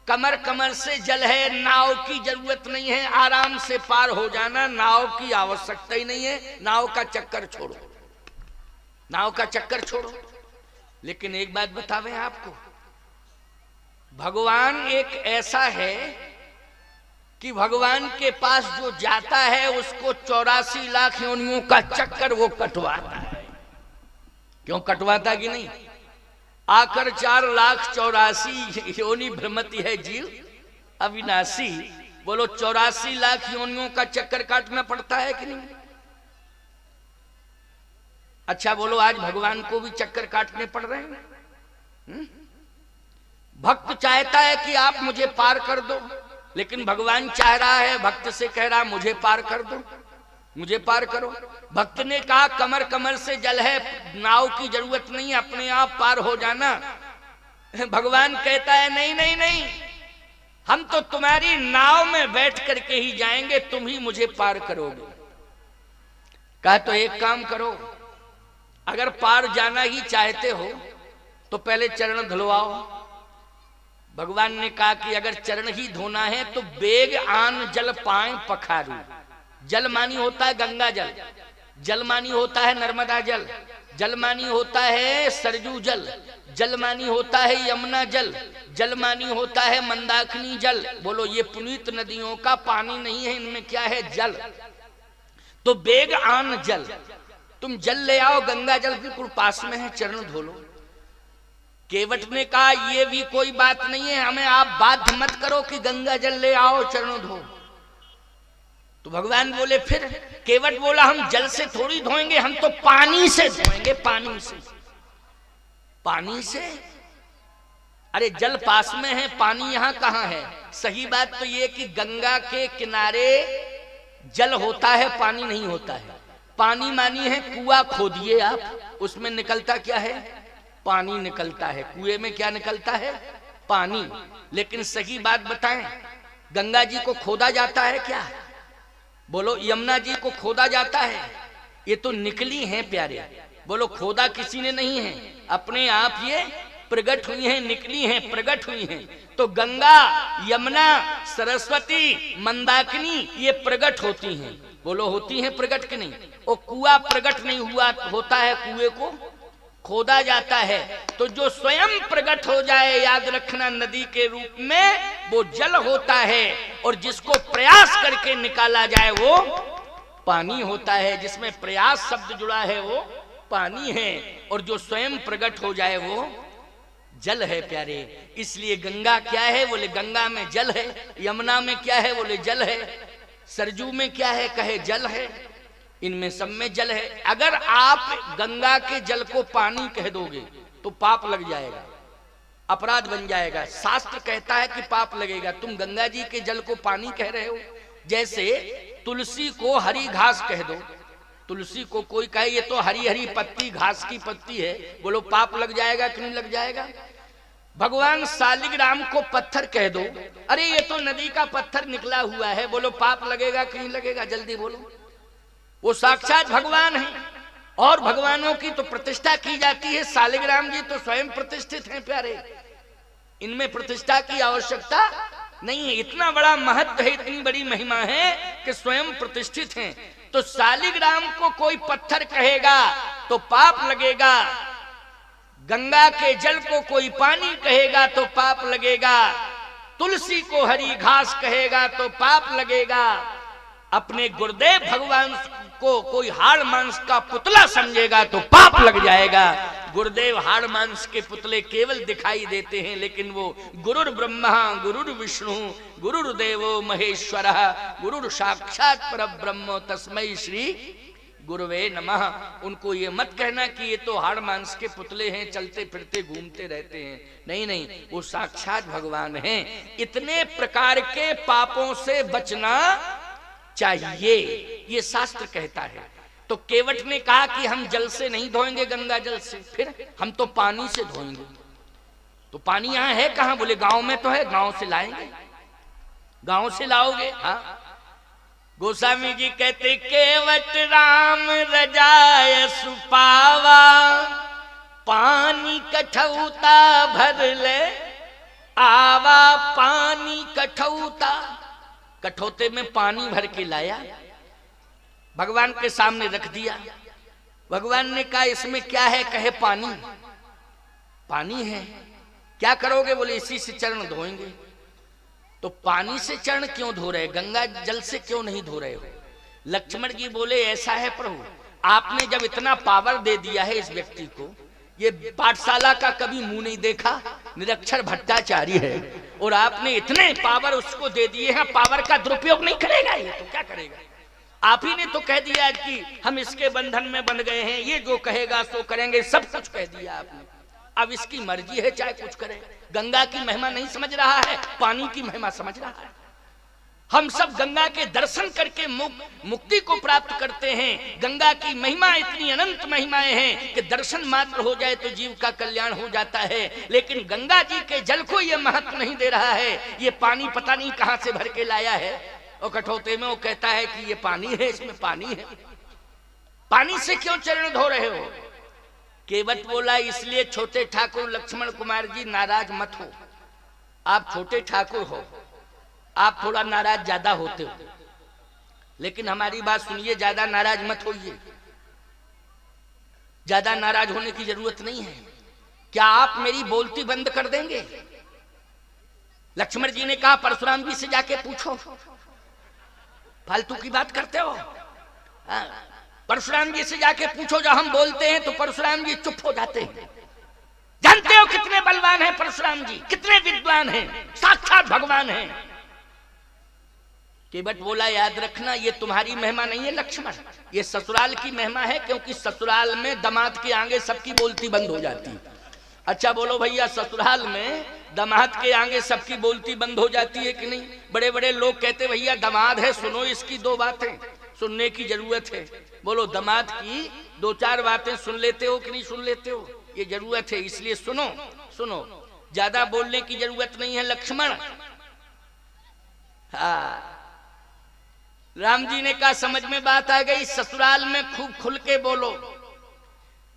कमर कमर से जल है, नाव की जरूरत नहीं है, आराम से पार हो जाना, नाव की आवश्यकता ही नहीं है, नाव का चक्कर छोड़ो, नाव का चक्कर छोड़ो। लेकिन एक बात बतावें आपको, भगवान एक ऐसा है कि भगवान के पास जो जाता है उसको 84 लाख योनियों का चक्कर वो कटवाता है। क्यों कटवाता कि नहीं? आकर 4,84,000 योनि भ्रमति है जीव अविनाशी। बोलो 84 लाख योनियों का चक्कर काटना पड़ता है कि नहीं? अच्छा बोलो आज भगवान को भी चक्कर काटने पड़ रहे हैं? भक्त चाहता है कि आप मुझे पार कर दो, लेकिन भगवान चाह रहा है, भक्त से कह रहा मुझे पार कर दो, मुझे पार करो। भक्त ने कहा कमर कमर से जल है, नाव की जरूरत नहीं, अपने आप पार हो जाना। भगवान कहता है नहीं नहीं नहीं, हम तो तुम्हारी नाव में बैठ करके ही जाएंगे, तुम ही मुझे पार करोगे। कहा तो एक काम करो, अगर पार जाना ही चाहते हो तो पहले चरण धुलवाओ। भगवान ने कहा कि अगर चरण ही धोना है तो बेग आन जल पाए पखारू। जल मानी होता है गंगा जल, जल मानी होता है नर्मदा जल, जल मानी होता है सरजू जल, जल मानी होता है यमुना जल, जल मानी होता है मंदाकिनी जल। बोलो ये पुनीत नदियों का पानी नहीं है, इनमें क्या है? जल। तो बेग आन जल, तुम जल ले आओ, गंगा जल बिल्कुल पास में है, चरण धो लो। केवट ने कहा ये भी कोई बात नहीं है, हमें आप बाध्य मत करो कि गंगा जल ले आओ चरण धो। तो भगवान बोले फिर? केवट बोला हम जल से थोड़ी धोएंगे, हम तो पानी से धोएंगे, पानी से। पानी से? अरे जल पास में है, पानी यहां कहां है? सही बात तो ये कि गंगा के किनारे जल होता है, पानी नहीं होता है। पानी मानी है कुआं खोदिए आप, उसमें निकलता क्या है? पानी निकलता है। कुएं में क्या निकलता है? पानी। लेकिन सही बात बताएं, गंगा जी को खोदा जाता है क्या? बोलो यमुना जी को खोदा जाता है? ये तो निकली हैं प्यारे। बोलो खोदा किसी ने नहीं है, अपने आप ये प्रकट हुई हैं, निकली हैं, प्रकट हुई हैं। तो गंगा, यमुना, सरस्वती, मंदाकिनी ये प्रकट होती हैं। बोलो होती हैं प्रकट के नहीं? और कुआं प्रकट नहीं हुआ होता है, कुएं को खोदा जाता है। तो जो स्वयं प्रकट हो जाए, याद रखना, नदी के रूप में वो जल होता है, और जिसको प्रयास करके निकाला जाए वो पानी होता है। जिसमें प्रयास शब्द जुड़ा है वो पानी है, और जो स्वयं प्रकट हो जाए वो जल है प्यारे। इसलिए गंगा क्या है? बोले गंगा में जल है। यमुना में क्या है? बोले जल है। सरजू में क्या है? कहे जल है। इनमें सब में जल है। अगर आप गंगा के जल को पानी कह दोगे तो पाप लग जाएगा, अपराध बन जाएगा। शास्त्र कहता है कि पाप लगेगा। तुम गंगा जी के जल को पानी कह रहे हो। जैसे तुलसी को हरी घास कह दो, तुलसी को कोई कहे ये तो हरी हरी पत्ती, घास की पत्ती है, बोलो पाप लग जाएगा कि नहीं लग जाएगा? भगवान शालिग्राम को पत्थर कह दो, अरे ये तो नदी का पत्थर निकला हुआ है, बोलो पाप लगेगा कि नहीं लगेगा? जल्दी बोलो। वो साक्षात भगवान है, और भगवानों की तो प्रतिष्ठा की जाती है। शालिग्राम जी तो स्वयं प्रतिष्ठित हैं प्यारे। इनमें प्रतिष्ठा की आवश्यकता नहीं है। इतना बड़ा महत्व है, इतनी बड़ी महिमा है कि स्वयं प्रतिष्ठित हैं। तो शालिग्राम को कोई पत्थर कहेगा तो पाप लगेगा, गंगा के जल को कोई पानी कहेगा तो पाप लगेगा, तुलसी को हरी घास कहेगा तो पाप लगेगा, अपने गुरुदेव भगवान को कोई हाड़ मांस का पुतला समझेगा तो पाप लग जाएगा। गुरुदेव हाड़ मांस के पुतले केवल दिखाई देते हैं, लेकिन वो गुरुर ब्रह्मा गुरुर विष्णु गुरुर्देवो महेश्वरः गुरुर साक्षात परब्रह्म तस्मै श्री गुरुवे नमः। उनको ये मत कहना कि ये तो हाड़ मांस के पुतले हैं, चलते फिरते घूमते रहते हैं। नहीं नहीं, वो साक्षात भगवान हैं। इतने प्रकार के पापों से बचना चाहिए, ये शास्त्र कहता है। तो केवट ने कहा कि हम जल से नहीं धोएंगे, गंगा जल से, फिर हम तो पानी से धोएंगे। तो पानी यहाँ है कहाँ? बोले गांव में तो है, गांव से लाएंगे। गांव से लाओगे? हाँ। गोस्वामी जी कहते केवट राम रजाय सुपावा, पानी कठौता भर ले आवा। पानी कठौता, कठौते में पानी भर के लाया, भगवान के सामने रख दिया। भगवान ने कहा इसमें क्या है? कहे पानी। पानी है, क्या करोगे? बोले इसी से चरण धोएंगे। तो पानी से चरण क्यों धो रहे, गंगा जल से क्यों नहीं धो रहे हो? लक्ष्मण जी बोले ऐसा है प्रभु, आपने जब इतना पावर दे दिया है इस व्यक्ति को, ये पाठशाला का कभी मुंह नहीं देखा, निरक्षर भट्टाचार्य है, और आपने इतने पावर उसको दे दिए हैं, पावर का दुरुपयोग नहीं करेगा ये तो क्या करेगा? आप ही ने तो कह दिया कि हम इसके बंधन में बन गए हैं, ये जो कहेगा सो करेंगे, सब कुछ कह दिया आपने। अब इसकी मर्जी है चाहे कुछ करे। गंगा की महिमा नहीं समझ रहा है, पानी की महिमा समझ रहा है। हम सब गंगा के दर्शन करके मुक्ति को प्राप्त करते हैं। गंगा की महिमा इतनी अनंत महिमाएं हैं कि दर्शन मात्र हो जाए तो जीव का कल्याण हो जाता है। लेकिन गंगा जी के जल को यह महत्व नहीं दे रहा है। ये पानी पता नहीं कहां से भर के लाया है, और कठौते में वो कहता है कि ये पानी है, इसमें पानी है। पानी से क्यों चरण धो रहे हो? केवट बोला इसलिए छोटे ठाकुर लक्ष्मण कुमार जी नाराज मत हो, आप छोटे ठाकुर हो, आप थोड़ा नाराज ज्यादा होते हो, लेकिन हमारी बात सुनिए, ज्यादा नाराज मत होइए। ज्यादा नाराज होने की जरूरत नहीं है। क्या आप मेरी बोलती बंद कर देंगे? लक्ष्मण जी ने कहा परशुराम जी से जाके पूछो, फालतू की बात करते हो। परशुराम जी से जाके पूछो, जब हम बोलते हैं तो परशुराम जी चुप हो जाते हैं। जानते हो कितने बलवान हैं परशुराम जी, कितने विद्वान हैं, साक्षात भगवान हैं। केवट बोला याद रखना ये तुम्हारी महिमा नहीं है लक्ष्मण, ये ससुराल की महिमा है, क्योंकि ससुराल में दामाद के आगे सबकी बोलती बंद हो जाती है। अच्छा बोलो भैया, ससुराल में दामाद के आगे सबकी बोलती बंद हो जाती है कि नहीं? बड़े बड़े लोग कहते भैया दामाद है, सुनो इसकी दो बातें, सुनने की जरूरत है। बोलो दामाद की दो चार बातें सुन लेते हो कि नहीं सुन लेते हो? ये जरूरत है, इसलिए सुनो सुनो, ज्यादा बोलने की जरूरत नहीं है लक्ष्मण। हाँ, राम जी ने कहा समझ में बात आ गई, ससुराल में खूब खुल के बोलो,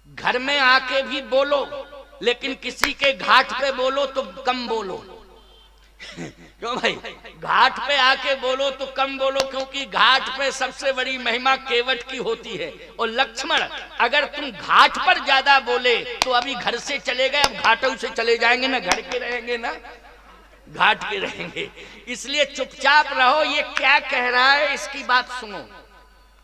घर में आके भी बोलो, लेकिन किसी के घाट पे बोलो तो कम बोलो। क्यों भाई? घाट पे आके बोलो तो कम बोलो, क्योंकि घाट पे सबसे बड़ी महिमा केवट की होती है। और लक्ष्मण, अगर तुम घाट पर ज्यादा बोले तो अभी घर से चले गए, अब घाटों से चले जाएंगे ना, घर के रहेंगे ना, घाट के रहेंगे। इसलिए चुपचाप रहो। ये क्या कह रहा है इसकी बात सुनो।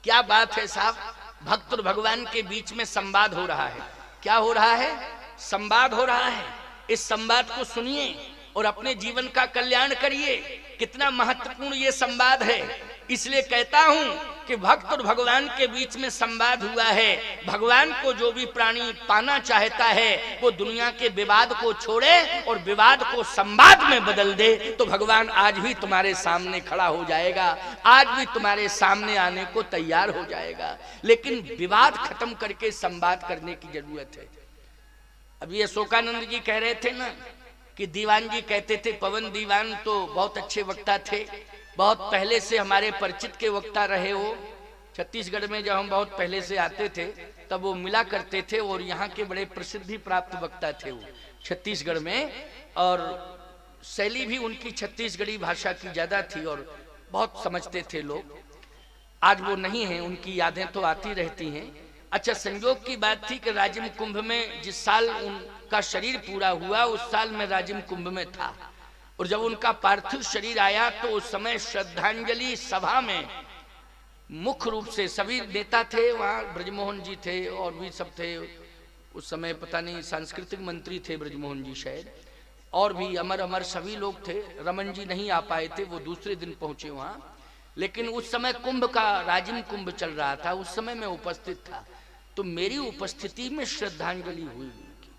क्या बात है साहब? भक्त और भगवान के बीच में संवाद हो रहा है। क्या हो रहा है? संवाद हो रहा है। इस संवाद को सुनिए और अपने जीवन का कल्याण करिए। कितना महत्वपूर्ण ये संवाद है। इसलिए कहता हूं कि भक्त और भगवान के बीच में संवाद हुआ है। भगवान को जो भी प्राणी पाना चाहता है वो दुनिया के विवाद को छोड़े और विवाद को संवाद में बदल दे, तो भगवान आज भी तुम्हारे सामने खड़ा हो जाएगा, आज भी तुम्हारे सामने आने को तैयार हो जाएगा। लेकिन विवाद खत्म करके संवाद करने की जरूरत है। अभी अशोकानंद जी कह रहे थे ना कि दीवान जी कहते थे, पवन दीवान तो बहुत अच्छे वक्ता थे, बहुत पहले से हमारे परिचित के वक्ता रहे हो। छत्तीसगढ़ में जब हम बहुत पहले से आते थे तब वो मिला करते थे और यहाँ के बड़े प्रसिद्धि प्राप्त वक्ता थे वो। छत्तीसगढ़ में, और शैली भी उनकी छत्तीसगढ़ी भाषा की ज्यादा थी और बहुत समझते थे लोग। आज वो नहीं है, उनकी यादें तो आती रहती हैं। अच्छा, संयोग की बात थी कि राजिम कुंभ में जिस साल उनका शरीर पूरा हुआ उस साल मैं राजिम कुंभ में था, और जब उनका पार्थिव शरीर आया तो उस समय श्रद्धांजलि सभा में मुख्य रूप से सभी नेता थे वहाँ, ब्रजमोहन जी थे और भी सब थे उस समय, पता नहीं सांस्कृतिक मंत्री थे ब्रजमोहन जी शायद, और भी अमर अमर सभी लोग थे। रमन जी नहीं आ पाए थे, वो दूसरे दिन पहुंचे वहाँ। लेकिन उस समय कुंभ का राजिम कुंभ चल रहा था, उस समय मैं उपस्थित था, तो मेरी उपस्थिति में श्रद्धांजलि हुई उनकी।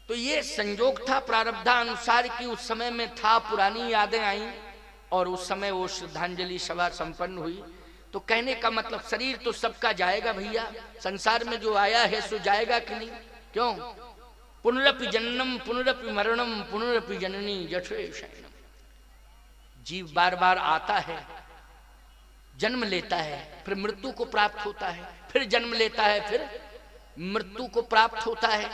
तो ये संयोग था प्रारब्धानुसार कि उस समय में था, पुरानी यादें आई और उस समय वो श्रद्धांजलि सभा संपन्न हुई। तो कहने का मतलब शरीर तो सबका जाएगा भैया, संसार में जो आया है सो जाएगा कि नहीं, क्यों? पुनरपि जन्मम पुनरपि मरणम पुनरपि जननी जठरे शयनम। जीव बार बार आता है, जन्म लेता है, फिर मृत्यु को प्राप्त होता है, फिर जन्म लेता है, फिर मृत्यु को प्राप्त होता है।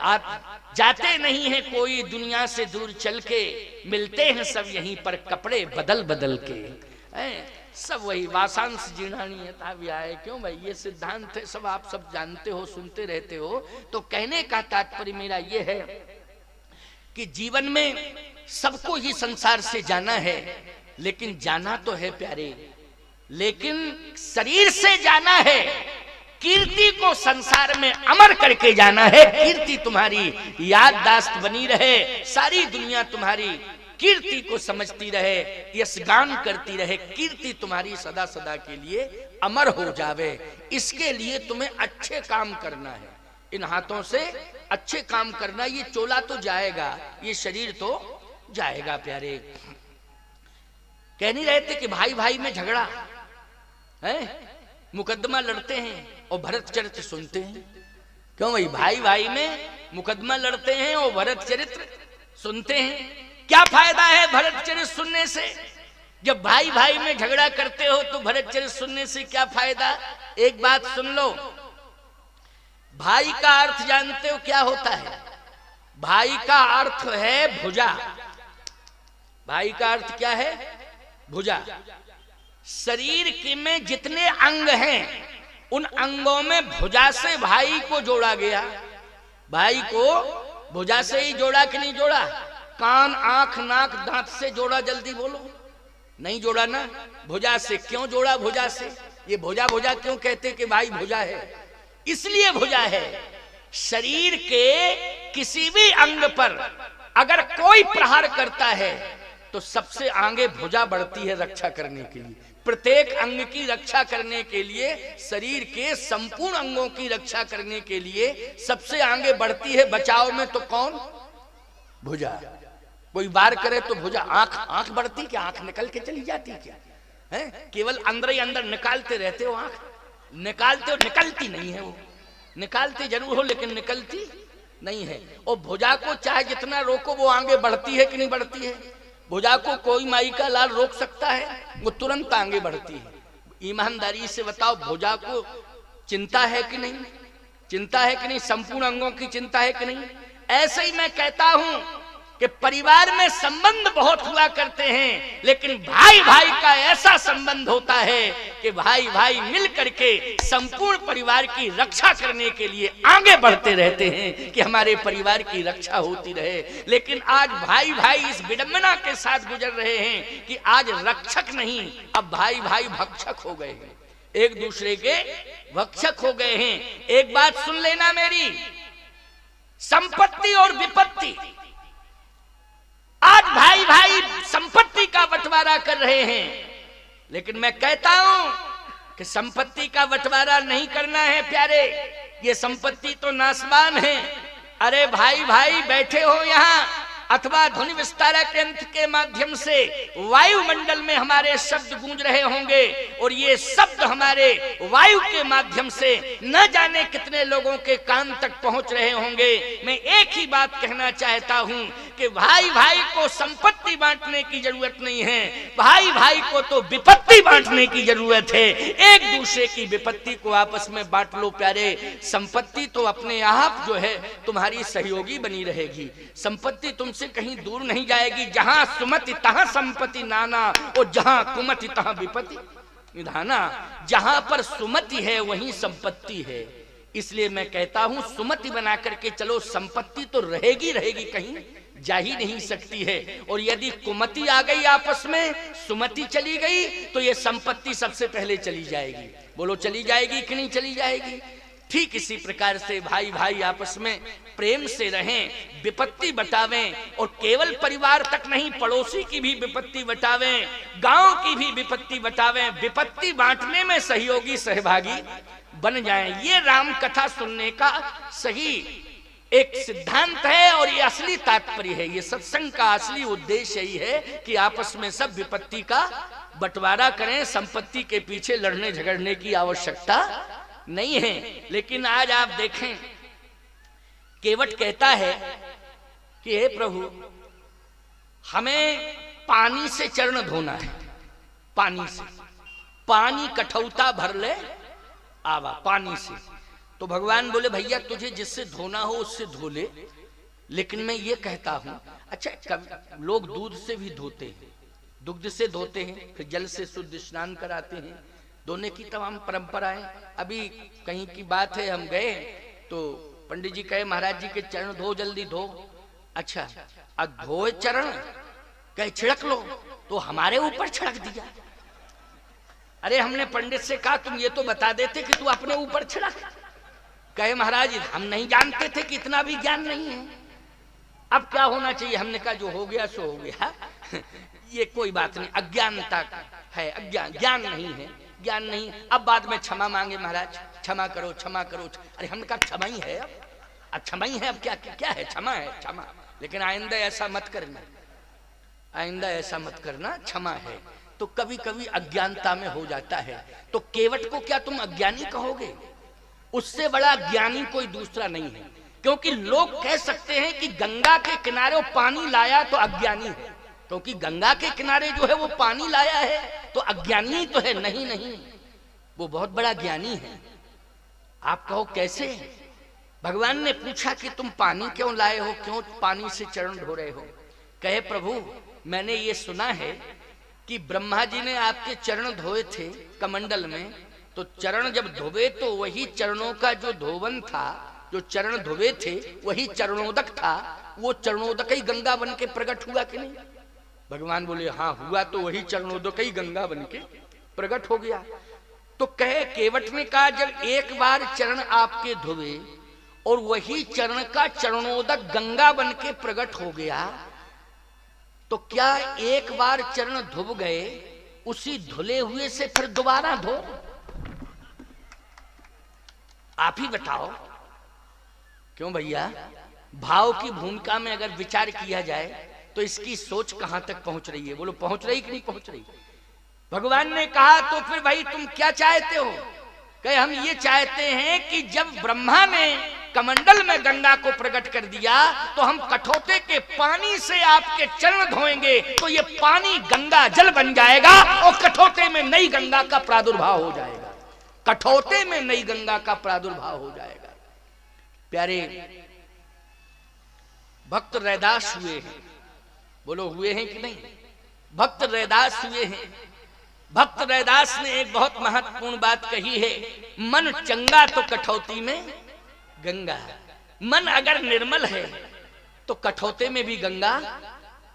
आप जाते नहीं है कोई दुनिया से दूर चल के, मिलते हैं सब यहीं पर कपड़े बदल बदल के। सब वही वासांश जीर्णानि यथा व्याय। क्यों भाई, ये सिद्धांत है, सब आप सब जानते हो, सुनते रहते हो। तो कहने का तात्पर्य मेरा ये है कि जीवन में सबको ही संसार से जाना है, लेकिन जाना तो है प्यारे, लेकिन शरीर से जाना है, कीर्ति को संसार में अमर करके जाना है। कीर्ति तुम्हारी याददाश्त बनी रहे, सारी दुनिया तुम्हारी कीर्ति को समझती रहे, यशगान करती रहे, कीर्ति तुम्हारी सदा सदा के लिए अमर हो जावे। इसके लिए तुम्हें अच्छे काम करना है, इन हाथों से अच्छे काम करना। ये चोला तो जाएगा, ये शरीर तो जाएगा प्यारे। कह नहीं रहे थे कि भाई भाई में झगड़ा है, मुकदमा लड़ते हैं और भरत चरित्र सुनते हैं। क्यों भाई, भाई भाई में मुकदमा लड़ते हैं और भरत चरित्र सुनते हैं। क्या फायदा है भरत चरित्र सुनने से? जब भाई भाई में झगड़ा करते हो तो भरत चरित्र सुनने से क्या फायदा? एक बात सुन लो, भाई का अर्थ जानते हो क्या होता है? भाई का अर्थ है भुजा। भाई का अर्थ क्या है? भुजा। शरीर के में जितने अंग हैं उन अंगों में भुजा से भाई को जोड़ा गया। भाई को भुजा से ही जोड़ा कि नहीं जोड़ा? कान, आंख, नाक, दांत से जोड़ा, जल्दी बोलो। नहीं जोड़ा ना? भुजा से। क्यों जोड़ा भुजा से? ये भुजा भुजा क्यों कहते कि भाई भुजा है? इसलिए भुजा है, शरीर के किसी भी अंग पर अगर कोई प्रहार करता है तो सबसे आगे भुजा बढ़ती है रक्षा करने के लिए। प्रत्येक अंग की रक्षा करने के लिए, शरीर के संपूर्ण अंगों की रक्षा करने के लिए सबसे आगे बढ़ती है बचाव में तो कौन? भुजा। कोई वार करे तो भुजा। आंख बढ़ती क्या? आंख निकल के चली जाती क्या है? केवल अंदर ही अंदर निकालते रहते हो, आंख निकालते हो, निकलती नहीं है वो। निकालते जरूर हो लेकिन निकलती नहीं है। और भुजा को चाहे जितना रोको वो आगे बढ़ती है कि नहीं बढ़ती है? भुजा को कोई माई का लाल रोक सकता है? वो तुरंत आगे बढ़ती है। ईमानदारी से बताओ, भुजा को चिंता है कि नहीं? चिंता है कि नहीं? संपूर्ण अंगों की चिंता है कि नहीं? ऐसे ही मैं कहता हूं कि परिवार में संबंध बहुत हुआ करते हैं, लेकिन भाई भाई का ऐसा संबंध होता है कि भाई भाई मिल करके संपूर्ण परिवार की रक्षा करने के लिए आगे बढ़ते रहते हैं कि हमारे परिवार की रक्षा होती रहे। लेकिन आज भाई भाई इस विडंबना के साथ गुजर रहे हैं कि आज रक्षक नहीं, अब भाई भाई भक्षक हो गए हैं, एक दूसरे के भक्षक हो गए हैं। एक बात सुन लेना मेरी, संपत्ति और विपत्ति, आज भाई भाई संपत्ति का बंटवारा कर रहे हैं, लेकिन मैं कहता हूं कि संपत्ति का बंटवारा नहीं करना है प्यारे। ये संपत्ति तो नासवान है। अरे भाई भाई बैठे हो यहाँ, अथवा ध्वनि विस्तारक यंत्र के माध्यम से वायुमंडल में हमारे शब्द गूंज रहे होंगे, और ये शब्द हमारे वायु के माध्यम से न जाने कितने लोगों के कान तक पहुंच रहे होंगे। मैं एक ही बात कहना चाहता हूं कि भाई भाई को संपत्ति बांटने की जरूरत नहीं है, भाई भाई को तो विपत्ति बांटने की जरूरत है। एक दूसरे की विपत्ति को आपस में बांट लो प्यारे। संपत्ति तो अपने आप जो है तुम्हारी सहयोगी बनी रहेगी, संपत्ति तुमसे कहीं दूर नहीं जाएगी। जहां सुमति तहां संपत्ति नाना, और जहां कुमति तहां विपत्ति निधाना। जहां पर सुमति है वहीं संपत्ति है। इसलिए मैं कहता हूं सुमति बना करके चलो, संपत्ति तो रहेगी रहेगी, कहीं जा ही नहीं सकती है। और यदि कुमति आ गई आपस में, सुमति चली गई, तो ये संपत्ति सबसे पहले चली जाएगी। बोलो चली जाएगी कि नहीं चली जाएगी? ठीक इसी प्रकार से भाई भाई आपस में प्रेम से रहें, विपत्ति बटावें, और केवल परिवार तक नहीं, पड़ोसी की भी विपत्ति बटावें, गांव की भी विपत्ति बटावें। विपत्ति बांटने में सहयोगी सहभागी बन जाएं। ये राम कथा सुनने का सही एक सिद्धांत है, और ये असली तात्पर्य है। ये सत्संग का असली उद्देश्य यही है कि आपस में सब विपत्ति का बंटवारा करें। संपत्ति के पीछे लड़ने झगड़ने की आवश्यकता नहीं है। लेकिन आज आप देखें, केवट कहता है कि हे प्रभु, हमें पानी से चरण धोना है, पानी से, पानी कठौता भर ले आवा, पानी से। तो भगवान बोले भैया तुझे जिससे धोना हो उससे धो ले, लेकिन मैं ये कहता हूं, अच्छा लोग दूध से भी धोते हैं, दुग्ध से धोते हैं, फिर जल से शुद्ध स्नान कराते हैं, धोने की तमाम परंपराएं। अभी कहीं की बात है, हम गए तो पंडित जी कहे महाराज जी के चरण धो, जल्दी धो। अच्छा, अब धोए चरण, कहे छिड़क लो, तो हमारे ऊपर छिड़क दिया। अरे हमने पंडित से कहा तुम ये तो बता देते कि तू अपने ऊपर छिड़क। कहे महाराज हम नहीं जानते थे कि इतना भी ज्ञान नहीं है, अब क्या होना चाहिए? हमने कहा जो हो गया सो हो गया, ये कोई बात नहीं, अज्ञानता है, अज्ञान, ज्ञान नहीं है, ज्ञान नहीं। अब बाद में क्षमा मांगे, महाराज क्षमा करो क्षमा करो। अरे हमने कहा क्षमा ही है, अब क्षमा ही है, अब क्या क्या है? क्षमा है, क्षमा। लेकिन आइंदा ऐसा मत करना, आइंदा ऐसा मत करना, क्षमा है। तो कभी कभी अज्ञानता में हो जाता है। तो केवट को क्या तुम अज्ञानी कहोगे? उससे बड़ा ज्ञानी कोई दूसरा नहीं है। क्योंकि लोग कह सकते हैं कि गंगा के किनारे वो पानी लाया तो अज्ञानी है, क्योंकि गंगा के किनारे जो है वो पानी लाया है तो अज्ञानी तो है। नहीं नहीं, वो बहुत बड़ा ज्ञानी है। आप कहो कैसे? भगवान ने पूछा कि तुम पानी क्यों लाए हो, क्यों पानी से चरण धो रहे हो? कहे प्रभु मैंने ये सुना है कि ब्रह्मा जी ने आपके चरण धोए थे कमंडल में, तो चरण जब धोवे तो वही चरणों का जो धोवन था, जो चरण धोवे थे वही चरणोदक था, वो चरणोदक ही गंगा बन के प्रकट हुआ कि नहीं? भगवान बोले हाँ हुआ, तो वही चरणोदक ही गंगा बन के प्रकट हो गया। तो कहे केवट ने कहा जब एक बार चरण आपके धोवे और वही चरण का चरणोदक गंगा बन के प्रकट हो गया, तो क्या एक बार चरण धुब गए उसी धुले हुए से फिर दोबारा धो? आप ही बताओ। क्यों भैया? भाव की भूमिका में अगर विचार किया जाए तो इसकी सोच कहां तक पहुंच रही है? बोलो पहुंच रही कि नहीं पहुंच रही? भगवान ने कहा तो फिर भाई तुम क्या चाहते हो? कहे हम ये चाहते हैं कि जब ब्रह्मा ने कमंडल में गंगा को प्रकट कर दिया तो हम कठौते के पानी से आपके चरण धोएंगे, तो ये पानी गंगा जल बन जाएगा और कठौते में नई गंगा का प्रादुर्भाव हो जाएगा। कठौते में नई गंगा का प्रादुर्भाव हो जाएगा। प्यारे भक्त रैदास हुए हैं, बोलो हुए हैं कि नहीं? भक्त रैदास हुए हैं। भक्त रैदास ने एक बहुत महत्वपूर्ण बात कही है, मन चंगा तो कठौती में गंगा। मन अगर निर्मल है तो कठौते में भी गंगा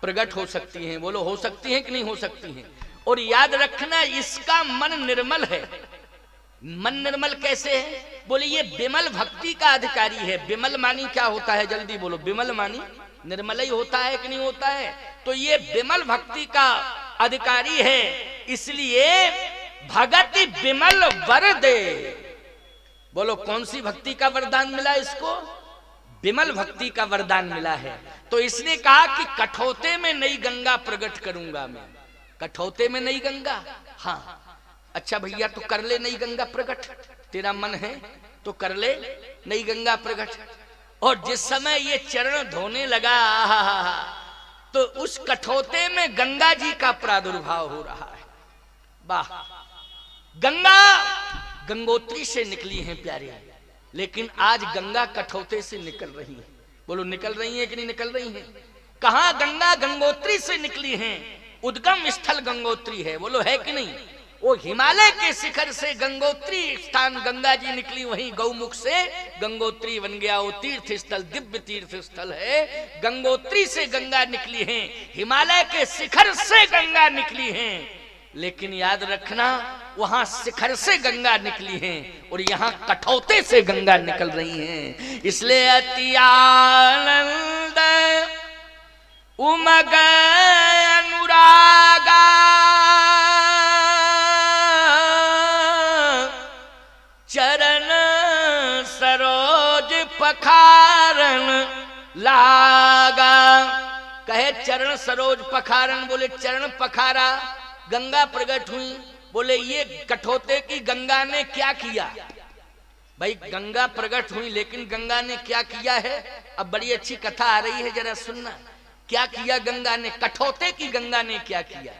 प्रकट हो सकती है। बोलो हो सकती है कि नहीं हो सकती है? और याद रखना इसका मन निर्मल है। मन निर्मल कैसे है? बोले ये विमल भक्ति का अधिकारी है। विमल मानी क्या होता है? जल्दी बोलो। विमल मानी निर्मल ही होता है कि नहीं होता है? तो ये विमल भक्ति का अधिकारी है, इसलिए भगति विमल वर दे। बोलो कौन सी भक्ति का वरदान मिला इसको? विमल भक्ति का वरदान मिला है। तो इसने कहा कि कठौते में नई गंगा प्रकट करूंगा मैं। कठौते में नई गंगा? हाँ अच्छा भैया तो कर ले नई गंगा प्रकट, तेरा मन है तो कर ले नई गंगा प्रकट। और जिस समय ये चरण धोने लगा तो उस कठौते में गंगा जी का प्रादुर्भाव हो रहा है। वाह, गंगा गंगोत्री से निकली हैं प्यारे, लेकिन आज गंगा कठौते से निकल रही है। बोलो निकल रही है कि नहीं निकल रही है? कहां गंगा गंगोत्री से निकली हैं, उद्गम स्थल गंगोत्री है। बोलो है कि नहीं? वो हिमालय के शिखर से गंगोत्री स्थान गंगा जी निकली, वहीं गौमुख से गंगोत्री बन गया। वो तीर्थ स्थल दिव्य तीर्थ स्थल है। गंगोत्री से गंगा निकली है, हिमालय के शिखर से गंगा निकली है। लेकिन याद रखना, वहां शिखर से गंगा निकली है और यहाँ कठौते से गंगा निकल रही है। इसलिए अति आनंद उमग अनुरागा चरण सरोज पखारन लागा। कहे चरण सरोज पखारन, बोले चरण पखारा, गंगा प्रकट हुई। बोले ये कठौते की गंगा ने क्या किया? भाई गंगा प्रकट हुई, लेकिन गंगा ने क्या किया है? अब बड़ी अच्छी कथा आ रही है, जरा सुनना। क्या किया गंगा ने? कठौते की गंगा ने क्या किया?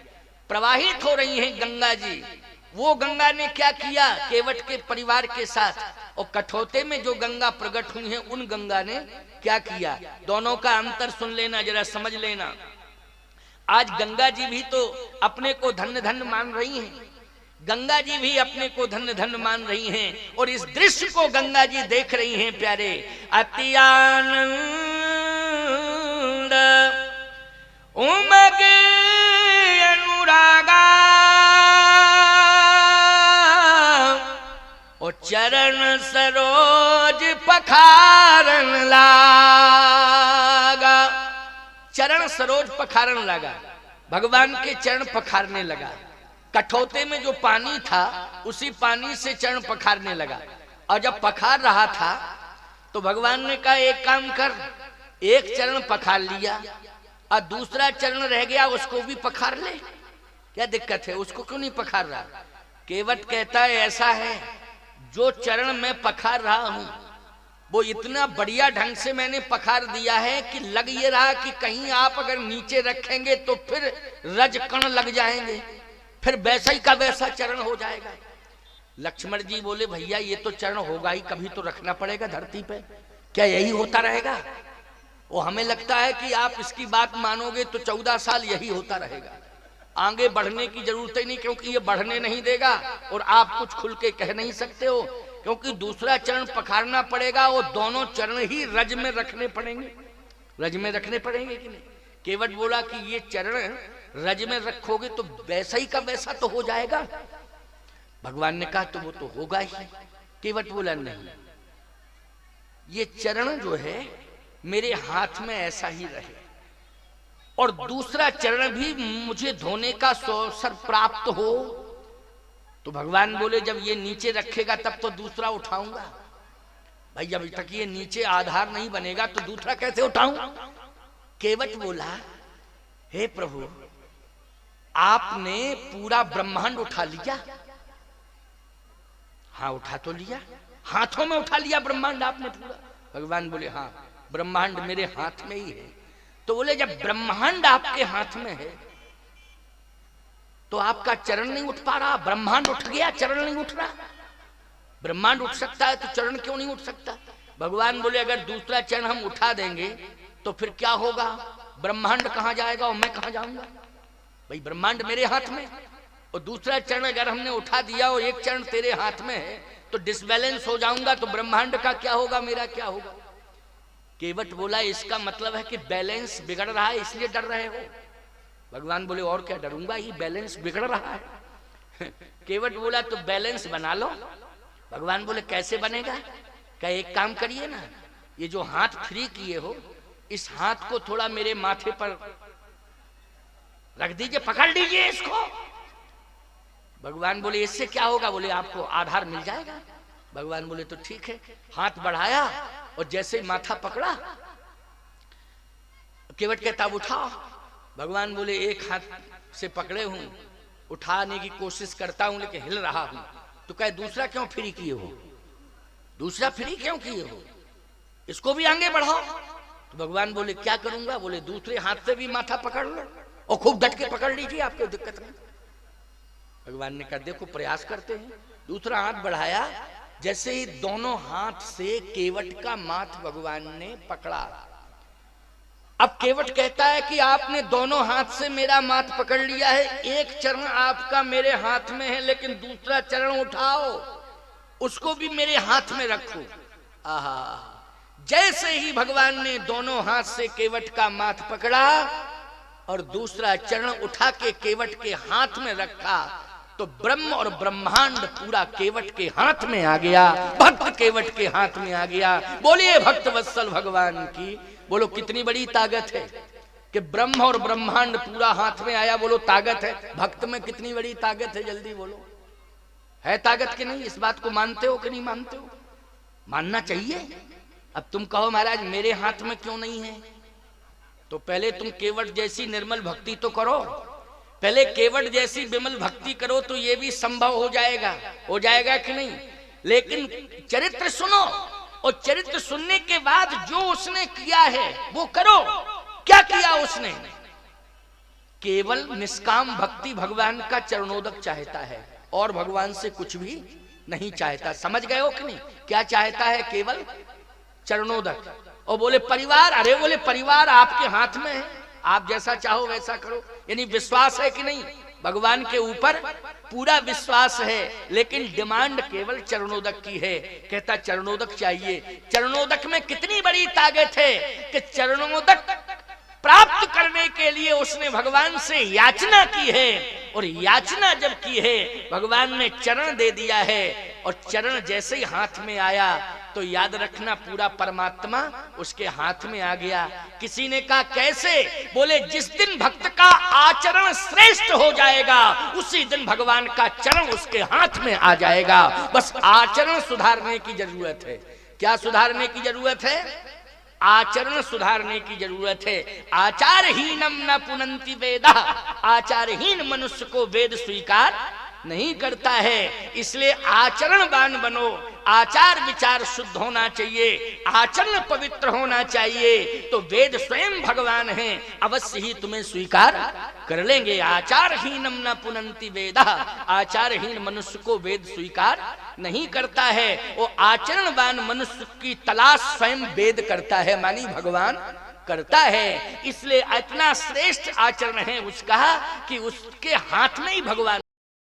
प्रवाहित हो रही है गंगा जी, वो गंगा ने क्या किया? केवट के परिवार के साथ। और कठौते में जो गंगा प्रकट हुई है, उन गंगा ने क्या किया? दोनों का अंतर सुन लेना, जरा समझ लेना। आज गंगा जी भी तो अपने को धन्य धन्य मान रही हैं, गंगा जी भी अपने को धन्य धन्य मान रही हैं, और इस दृश्य को गंगा जी देख रही हैं प्यारे। अति आनंद उमग अनुरागा और चरण सरोज पखारन लागा। चरण सरोज पखारन लगा, भगवान के चरण पखारने लगा। कठौते में जो पानी था उसी पानी से चरण पखारने लगा। और जब पखार रहा था तो भगवान ने कहा एक काम कर, एक चरण पखार लिया और दूसरा चरण रह गया, उसको भी पखार ले। क्या दिक्कत है? उसको क्यों नहीं पखार रहा? केवट कहता है ऐसा है, जो चरण मैं पखार रहा हूं वो इतना बढ़िया ढंग से मैंने पखार दिया है कि लग ये रहा कि कहीं आप अगर नीचे रखेंगे तो फिर रज कण लग जाएंगे, फिर वैसा ही का वैसा चरण हो जाएगा। लक्ष्मण जी बोले भैया ये तो चरण होगा ही, कभी तो रखना पड़ेगा धरती पे, क्या यही होता रहेगा? वो हमें लगता है कि आप इसकी बात मानोगे तो 14 साल यही होता रहेगा, आगे बढ़ने की जरूरत ही नहीं, क्योंकि ये बढ़ने नहीं देगा और आप कुछ खुल के कह नहीं सकते हो, क्योंकि दूसरा चरण पखारना पड़ेगा। वो दोनों चरण ही रज में रखने पड़ेंगे, रज में रखने पड़ेंगे कि नहीं? केवट बोला कि ये चरण रज में रखोगे तो वैसा ही का वैसा तो हो जाएगा। भगवान ने कहा तो वो तो होगा ही। केवट बोला नहीं, ये चरण जो है मेरे हाथ में ऐसा ही रहे और दूसरा चरण भी मुझे धोने का अवसर प्राप्त हो। तो भगवान बोले जब ये नीचे रखेगा तब तो दूसरा उठाऊंगा। भाई जब तक ये नीचे आधार नहीं बनेगा तो दूसरा कैसे उठाऊं? केवट बोला हे प्रभु, आपने पूरा ब्रह्मांड उठा लिया? हाँ उठा तो लिया, हाथों में उठा लिया ब्रह्मांड आपने पूरा। भगवान बोले हाँ ब्रह्मांड मेरे हाथ में ही है। तो बोले जब ब्रह्मांड आपके हाथ में है तो आपका चरण नहीं उठ पा रहा? ब्रह्मांड उठ गया, चरण नहीं उठ रहा। ब्रह्मांड उठ सकता है तो चरण क्यों नहीं उठ सकता? भगवान बोले अगर दूसरा चरण हम उठा देंगे तो फिर क्या होगा? ब्रह्मांड कहां जाएगा और मैं कहां जाऊंगा? भाई ब्रह्मांड मेरे हाथ में और दूसरा चरण अगर हमने उठा दिया और एक चरण तेरे हाथ में है तो डिसबैलेंस हो जाऊंगा, तो ब्रह्मांड का क्या होगा, मेरा क्या होगा? केवट बोला इसका मतलब है कि बैलेंस बिगड़ रहा है इसलिए डर रहे हो। भगवान बोले और क्या डरूंगा, ही बैलेंस बिगड़ रहा है। केवट बोला तो बैलेंस बना लो। भगवान बोले कैसे बनेगा? क्या एक काम करिए ना, ये जो हाथ फ्री किए हो इस हाथ को थोड़ा मेरे माथे पर रख दीजिए, पकड़ लीजिए इसको। भगवान बोले इससे क्या होगा? बोले आपको आधार मिल जाएगा। भगवान बोले तो ठीक है। हाथ बढ़ाया और जैसे माथा पकड़ा, केवट कहता उठाओ। भगवान बोले एक हाथ से पकड़े हूं, उठाने की कोशिश करता हूं लेकिन हिल रहा हूं। तो कहे दूसरा क्यों फ्री किए हो? दूसरा फ्री क्यों किए हो? इसको भी आगे बढ़ाओ। तो भगवान बोले क्या करूंगा? बोले दूसरे हाथ से भी माथा पकड़ लो और खूब डट के पकड़ लीजिए, आपको दिक्कत नहीं। भगवान ने कहा देखो प्रयास करते हैं। दूसरा हाथ बढ़ाया, जैसे ही दोनों हाथ से केवट का माथ भगवान ने पकड़ा। अब केवट कहता है कि आपने दोनों हाथ से मेरा माथ पकड़ लिया है, एक चरण आपका मेरे हाथ में है, लेकिन दूसरा चरण उठाओ, उसको भी मेरे हाथ में रखो। आहा, जैसे ही भगवान ने दोनों हाथ से केवट का माथ पकड़ा और दूसरा चरण उठा के केवट के हाथ में रखा, तो ब्रह्म और ब्रह्मांड पूरा केवट के हाथ में आ गया, भक्त केवट के हाथ में आ गया। बोलिए भक्त वत्सल भगवान की। बोलो कितनी बड़ी ताकत है कि ब्रह्म और ब्रह्मांड पूरा हाथ में आया। बोलो ताकत है। भक्त में कितनी बड़ी ताकत है, जल्दी बोलो। है ताकत कि नहीं? इस बात को मानते हो कि नहीं मानते हो? मानना चाहिए। अब तुम कहो महाराज मेरे हाथ में क्यों नहीं है, तो पहले तुम केवट जैसी निर्मल भक्ति तो करो। पहले केवट जैसी विमल भक्ति करो तो ये भी संभव हो जाएगा। हो जाएगा कि नहीं? लेकिन चरित्र सुनो, और चरित्र सुनने के बाद जो उसने किया है वो करो। क्या किया उसने? केवल निष्काम भक्ति भगवान का चरणोदक चाहता है और भगवान से कुछ भी नहीं चाहता। समझ गए हो कि नहीं? क्या चाहता है? केवल चरणोदक। और बोले परिवार, अरे बोले परिवार आपके हाथ में है, आप जैसा चाहो वैसा करो। यानी विश्वास है कि नहीं? भगवान के ऊपर पूरा विश्वास है, लेकिन डिमांड केवल चरणोदक की है। कहता चरणोदक चाहिए। चरणोदक में कितनी बड़ी ताकत है कि चरणोदक प्राप्त करने के लिए उसने भगवान से याचना की है, और याचना जब की है भगवान ने चरण दे दिया है, और चरण जैसे ही हाथ में आया तो याद रखना पूरा परमात्मा उसके हाथ में आ गया। किसी ने कहा कैसे? बोले जिस दिन भक्त का आचरण श्रेष्ठ हो जाएगा उसी दिन भगवान का चरण उसके हाथ में आ जाएगा। बस आचरण सुधारने की जरूरत है। क्या सुधारने की जरूरत है? आचरण सुधारने की जरूरत है। आचारहीनम न पुनंति वेदा, आचारहीन मनुष्य को वेद स्वीकार नहीं करता है। इसलिए आचरणवान बनो, आचार विचार शुद्ध होना चाहिए, आचरण पवित्र होना चाहिए, तो वेद स्वयं भगवान हैं, अवश्य ही तुम्हें स्वीकार कर लेंगे। आचारहीनम न पुनंति वेदा, आचारहीन मनुष्य को वेद स्वीकार नहीं करता है। वो आचरणवान मनुष्य की तलाश स्वयं वेद करता है, मानी भगवान करता है। इसलिए इतना श्रेष्ठ आचरण है उसका कि उसके हाथ में ही भगवान